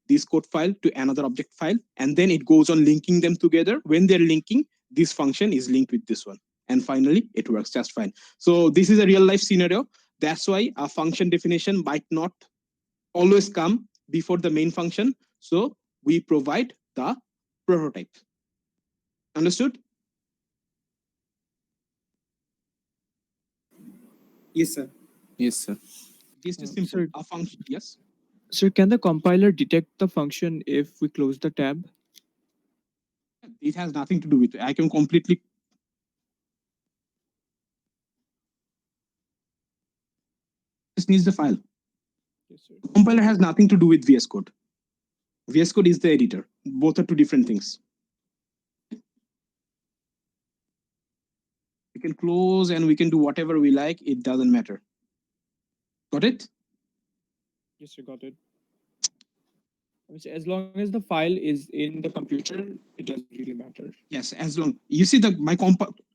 this code file to another object file, and then it goes on linking them together. When they're linking, this function is linked with this one. And finally, it works just fine. So this is a real life scenario. That's why a function definition might not always come before the main function. So we provide the prototype. Understood? Yes, sir. Yes, sir. This is simple. A function, yes. So can the compiler detect the function if we close the tab? It has nothing to do with it. I can completely. This needs the file. Yes, sir. Compiler has nothing to do with VS Code. VS Code is the editor. Both are two different things. We can close and we can do whatever we like. It doesn't matter. Got it? Yes, sir, got it. As long as the file is in the computer, it doesn't really matter. Yes, as long you see that my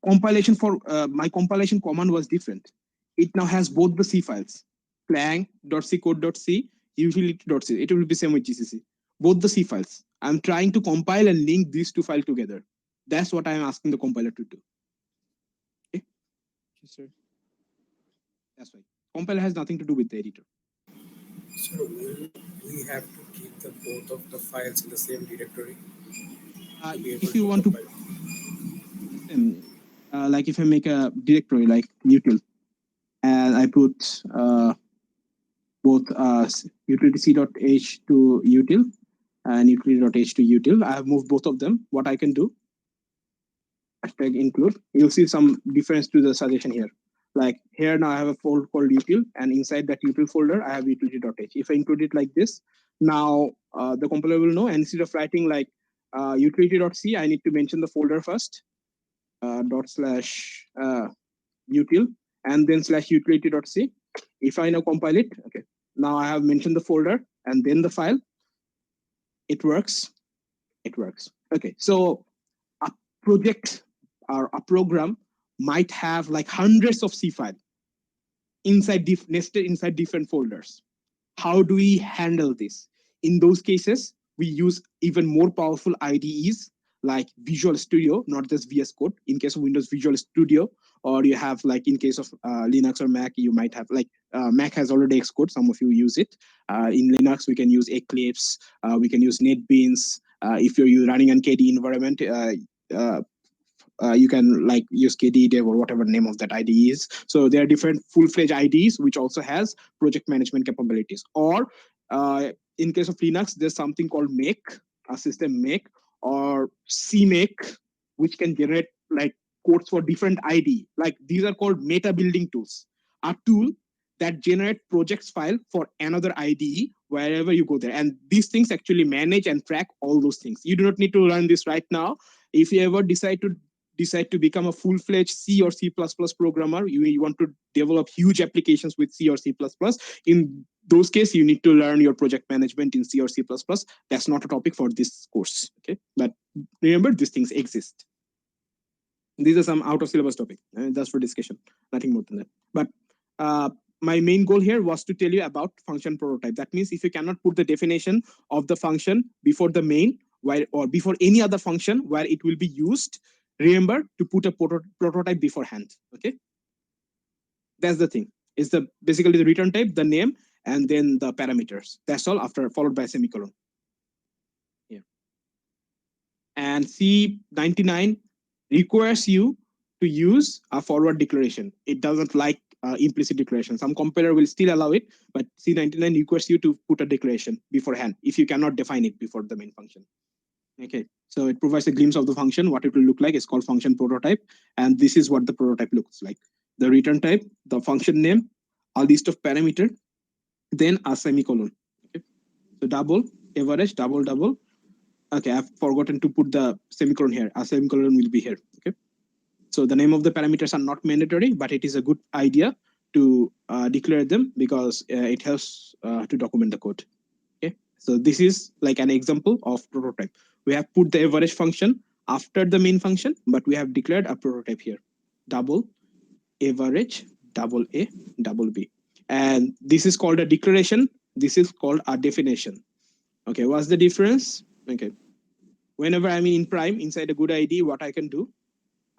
compilation for my compilation command was different. It now has both the C files, clang.c code.c, utility.c. It will be same with GCC. Both the C files. I'm trying to compile and link these two files together. That's what I'm asking the compiler to do. Okay. Yes, sir. That's right. Compiler has nothing to do with the editor. So will we have to keep the both of the files in the same directory? If you want to, like if I make a directory like util, and I put both utility.c.h to util and utility.h to util, I have moved both of them. What I can do, hashtag include, you'll see some difference to the suggestion here. Like here now I have a folder called util, and inside that util folder I have utility.h. If I include it like this, now the compiler will know, and instead of writing like utility.c, I need to mention the folder first, /util, and then /utility.c. If I now compile it, okay, now I have mentioned the folder and then the file. It works. It works. Okay, so a project or a program might have like hundreds of C files nested inside different folders. How do we handle this? In those cases, we use even more powerful IDEs like Visual Studio, not just VS Code. In case of Windows, Visual Studio, or you have like in case of Linux or Mac, you might have like Mac has already Xcode. Some of you use it. In Linux, we can use Eclipse. We can use NetBeans. If you're running on KDE environment, you can like use KDE Dev or whatever name of that IDE is. So there are different full-fledged IDEs which also has project management capabilities. Or in case of Linux, there's something called Make, a system Make, or CMake, which can generate like codes for different IDE. Like these are called meta building tools. A tool that generate projects file for another IDE wherever you go there. And these things actually manage and track all those things. You do not need to learn this right now. If you ever decide to become a full-fledged C or C++ programmer, you want to develop huge applications with C or C++, in those cases, you need to learn your project management in C or C++. That's not a topic for this course, okay? But remember, these things exist. These are some out-of-syllabus topic, just for discussion, nothing more than that. But my main goal here was to tell you about function prototype. That means if you cannot put the definition of the function before the main, or before any other function where it will be used, remember to put a prototype beforehand, okay? That's the thing. It's basically the return type, the name, and then the parameters. That's all, after followed by a semicolon. Yeah. And C99 requires you to use a forward declaration. It doesn't like implicit declaration. Some compiler will still allow it, but C99 requires you to put a declaration beforehand if you cannot define it before the main function. Okay, so it provides a glimpse of the function, what it will look like. It's called function prototype. And this is what the prototype looks like. The return type, the function name, a list of parameter, then a semicolon. Okay. So double, average, double, double. Okay, I've forgotten to put the semicolon here. A semicolon will be here. Okay. So the name of the parameters are not mandatory, but it is a good idea to declare them because it helps to document the code. Okay. So this is like an example of prototype. We have put the average function after the main function, but we have declared a prototype here. Double, average, double A, double B. And this is called a declaration. This is called a definition. Okay, what's the difference? Okay. Whenever I'm in prime inside a good IDE, what I can do,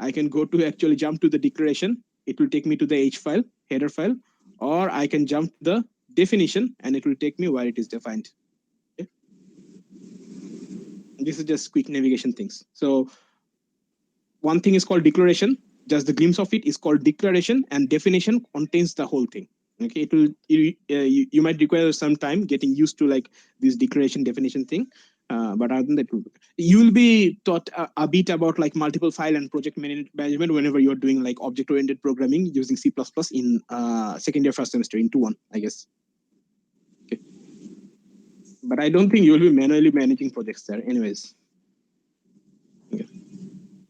I can go to actually jump to the declaration. It will take me to the H file, header file, or I can jump to the definition and it will take me where it is defined. Okay. This is just quick navigation things. So one thing is called declaration. Just the glimpse of it is called declaration, and definition contains the whole thing. Okay, it will you might require some time getting used to like this declaration definition thing, but other than that, you will be taught a bit about like multiple file and project management whenever you're doing like object-oriented programming using C++ in second year first semester into 1, I guess. Okay, but I don't think you will be manually managing projects there, anyways. Okay.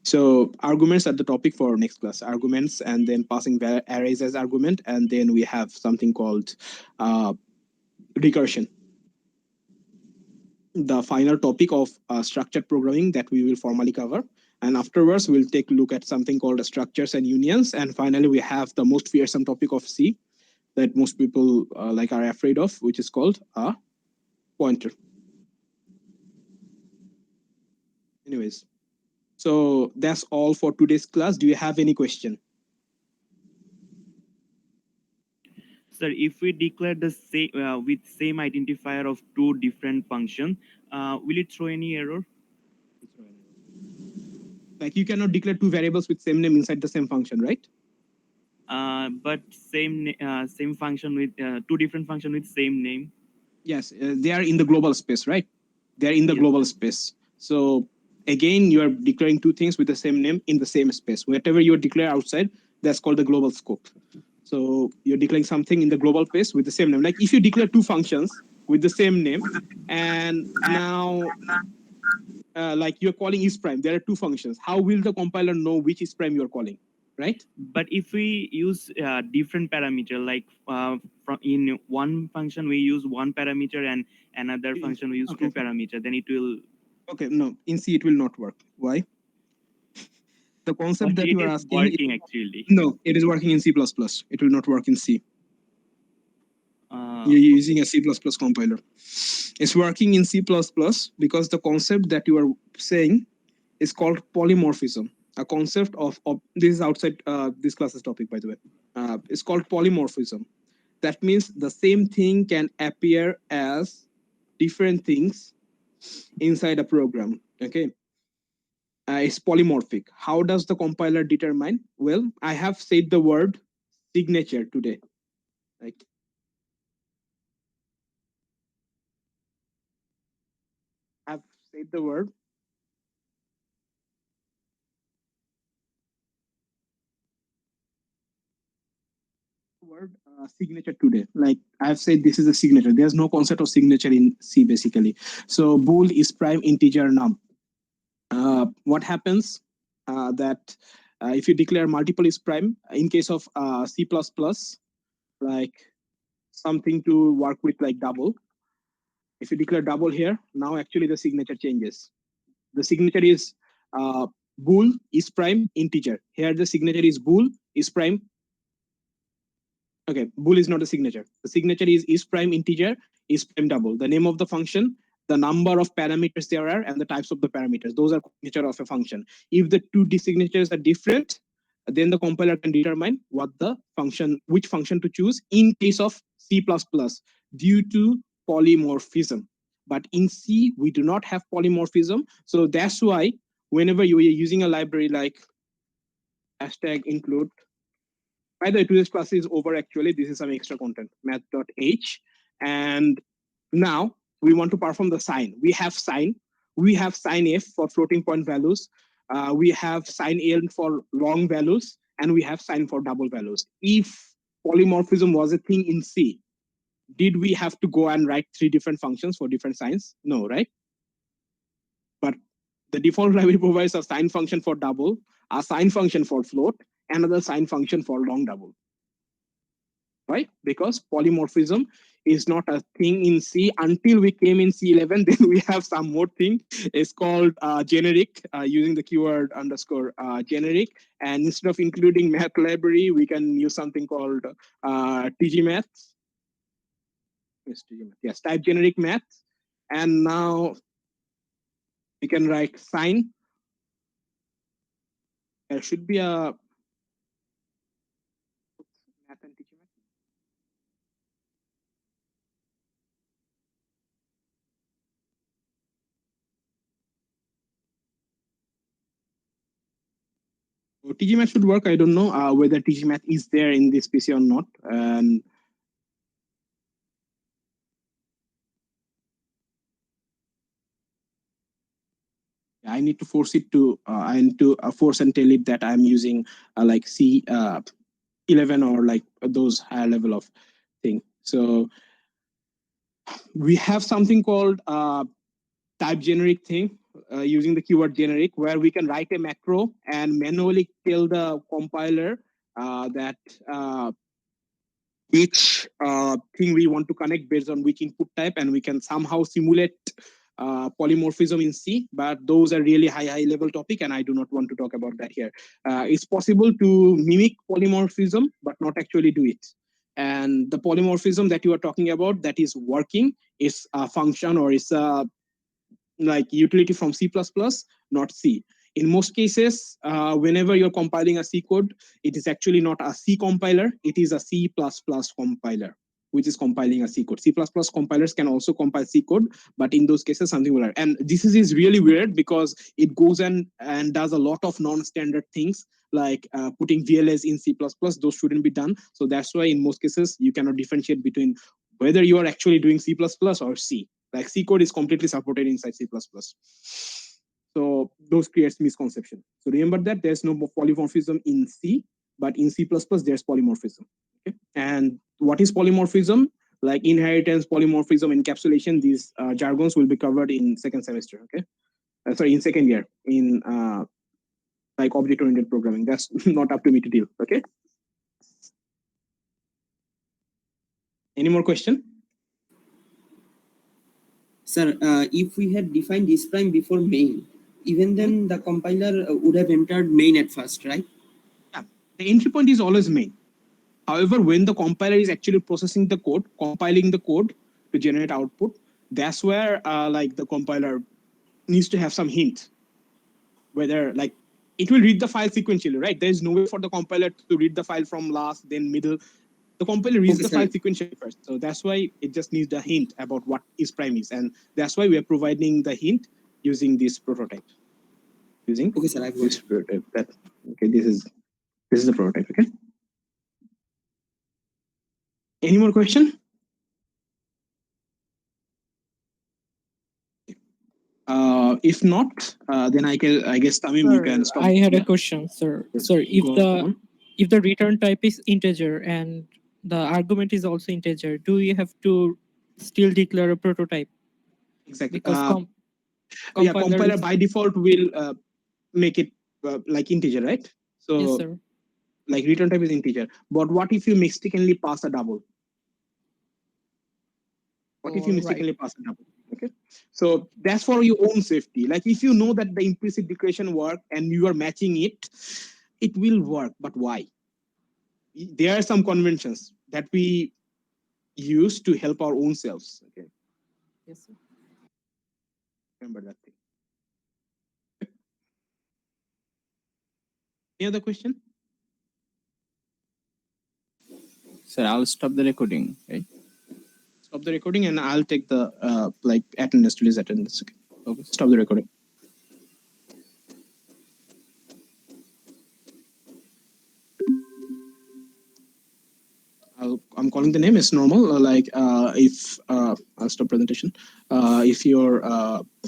So arguments are the topic for next class, arguments, and then passing arrays as argument. And then we have something called recursion. The final topic of structured programming that we will formally cover. And afterwards, we'll take a look at something called structures and unions. And finally, we have the most fearsome topic of C that most people like are afraid of, which is called a pointer. Anyways. So that's all for today's class. Do you have any question? Sir, if we declare the same with same identifier of 2 different functions, will it throw any error? Like you cannot declare 2 variables with same name inside the same function, right? But same function with 2 different functions with same name. Yes, they are in the global space, right? They are in the global space. So again, you are declaring 2 things with the same name in the same space. Whatever you declare outside, that's called the global scope. So you're declaring something in the global space with the same name. Like if you declare 2 functions with the same name, and now like you're calling is prime, there are 2 functions. How will the compiler know which is prime you're calling, right? But if we use different parameter, like from in one function we use 1 parameter and another function we use 2 parameter, then it will. Okay, no, in C it will not work. Why? The concept that you are asking working actually. No, it is working in C++. It will not work in C. You're using a C++ compiler. It's working in C++ because the concept that you are saying is called polymorphism. A concept of this is outside this class's topic, by the way. It's called polymorphism. That means the same thing can appear as different things inside a program. Okay. It's polymorphic. How does the compiler determine? Well, I have said the word signature today. Like, I've said the word signature today. Like I've said, this is a signature. There's no concept of signature in C basically. So bool is prime integer num. What happens that if you declare multiple is prime, in case of C++, like something to work with like double. If you declare double here, now actually the signature changes. The signature is bool is prime integer. Here the signature is bool is prime. Okay, bool is not a signature. The signature is prime integer, is prime double. The name of the function, the number of parameters there are, and the types of the parameters. Those are signature of a function. If the two signatures are different, then the compiler can determine what the function, which function to choose in case of C++ due to polymorphism. But in C, we do not have polymorphism. So that's why whenever you are using a library like #include, by the way, today's class is over actually. This is some extra content, math.h. And now we want to perform the sign. We have sign. We have sign f for floating point values. We have sign l for long values. And we have sign for double values. If polymorphism was a thing in C, did we have to go and write 3 different functions for different signs? No, right? But the default library provides a sign function for double, a sign function for float, another sign function for long double. Right? Because polymorphism is not a thing in C until we came in C11. Then we have some more thing. It's called generic, using the keyword _ generic. And instead of including math library, we can use something called tgmath. Yes, type generic math. And now we can write sign. There should be a math and tgmath. tgmath should work. I don't know whether tgmath is there in this PC or not. And I need to force it to, I need to force and tell it that I'm using like C11 or like those higher level of thing. So we have something called type generic thing using the keyword generic, where we can write a macro and manually tell the compiler that which thing we want to connect based on which input type, and we can somehow simulate polymorphism in C, but those are really high level topic, and I do not want to talk about that here. It's possible to mimic polymorphism, but not actually do it. And the polymorphism that you are talking about that is working is a function, or is a like utility from C++, not C. In most cases, whenever you're compiling a C code, it is actually not a C compiler, it is a C++ compiler, which is compiling a C code. C++ compilers can also compile C code, but in those cases, something will happen. And this is really weird because it goes and does a lot of non-standard things, like putting VLS in C++. Those shouldn't be done. So that's why in most cases, you cannot differentiate between whether you are actually doing C++ or C. Like C code is completely supported inside C++. So those creates misconception. So remember that there's no polymorphism in C, but in C++ there's polymorphism. Okay? And what is polymorphism? Like inheritance, polymorphism, encapsulation, these jargons will be covered in second semester. Okay, sorry, in second year in like object-oriented programming. That's not up to me to deal. Okay. Any more question? Sir, if we had defined this prime before main, even then the compiler would have entered main at first, right? Yeah, the entry point is always main. However, when the compiler is actually processing the code, compiling the code to generate output, that's where like the compiler needs to have some hint whether like it will read the file sequentially, right? There is no way for the compiler to read the file from last, then middle. The compiler reads the file sequentially first. So that's why it just needs a hint about what is prime is. And that's why we are providing the hint using this prototype. Using this prototype. Okay, this is the prototype, okay? Any more question? If not, then I guess Tamim, you can stop. I had a question, sir. Sorry, if the return type is integer and the argument is also integer, do we have to still declare a prototype? Exactly. Because compiler by default will make it like integer, right? So yes, sir. Like return type is integer. But what if you mistakenly pass a double? What if you mistakenly pass a double? Okay. So that's for your own safety. Like if you know that the implicit declaration work and you are matching it, it will work. But why? There are some conventions that we use to help our own selves. Okay. Yes, sir. Remember that thing. Any other question? Sir, I'll stop the recording, right? Stop the recording and I'll take the like attendance to this attendance. Okay. Stop the recording. I'm calling the name as normal. Like if I'll stop presentation. If your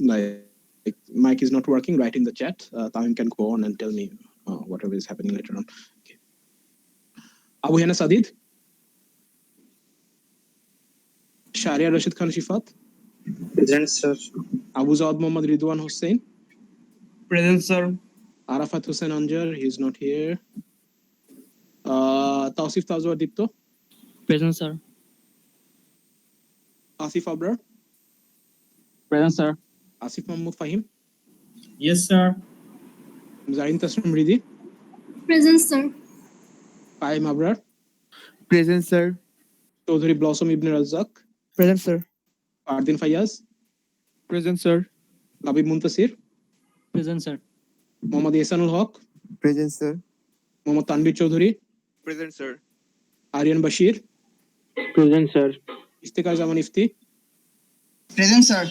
like mic is not working, write in the chat. Tamim can go on and tell me whatever is happening later on. Okay. Abu Hana Sadid. Sharia Rashid Khan Shifat. Present, sir. Abu Zawad Muhammad Ridwan Hussain. Present, sir. Arafat Hussain Anjar, he's not here. Tausif Tazwa Dipto. Present, sir. Asif Abrar. Present, sir. Asif Mahmoud Fahim. Yes, sir. Zarin Tasnim Ridi. Present, sir. Qaim Abrar. Present, sir. Chaudhary Blossom Ibn Razak. Present, sir. Fardin Fayaz. Present, sir. Labib Muntasir. Present, sir. Mohammad Ihsanul Haq. Present, sir. Mohammad Tanvir Chaudhary. Present, sir. Aryan Bashir. Present, sir. Istikar Zaman Ifti. Present, sir.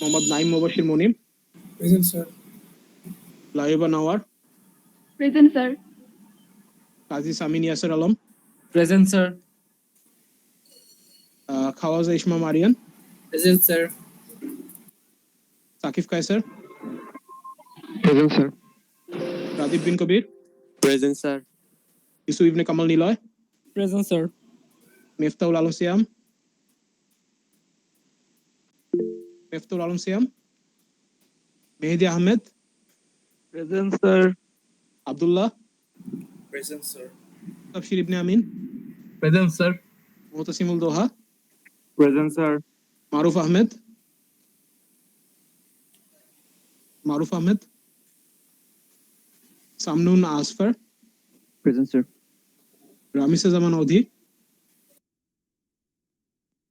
Mohammad Naim Mubashir Monim. Present, sir. Laiba Nawar. Present, sir. Qazi Samin Yasser Alam. Present, sir. Khawaza Ishma Marian. Present, sir. Sakif Kaiser. Present, sir. Radib bin Kabir. Present, sir. Yusuf Ibn Kamal Niloy. Present, sir. Miftaul Alam Siam. Miftaul Alam Siam. Mehdi Ahmed. Present, sir. Abdullah. Present, sir. Tafshir Ibn Amin. Present, sir. Mutasimul Doha. Present, sir. Maruf Ahmed. Maruf Ahmed. Samnun Asfar. Present, sir. Ramisa Zaman Odhi.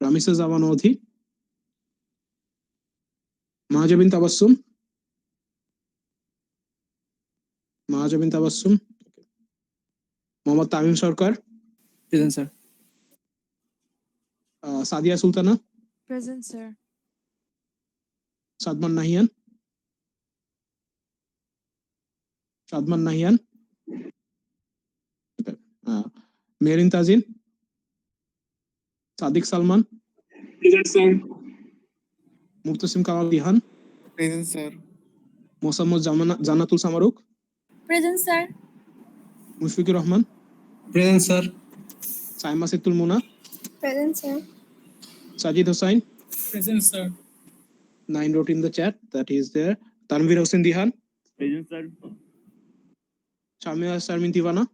Ramisa Zaman Odhi. Mahajabin Tabassum. Mahajabin Tabassum. Mohammad Tamim Sarkar. Present, sir. Sadia Sultana. Present, sir. Sadman Nahian. Shadman Nahian. Okay. Merin Tazin. Sadiq Salman. Present, sir. Murtasim Kamal Dihan. Present, sir. Mosammad Janatul Samaruk. Present, sir. Mushfiqur Rahman. Present, sir. Saima Situl Muna. Present, sir. Sajid Hussain. Present, sir. 9 wrote in the chat that he is there. Tanvir Hossain Dihan. Present, sir. Shamia Sarmin Tivana.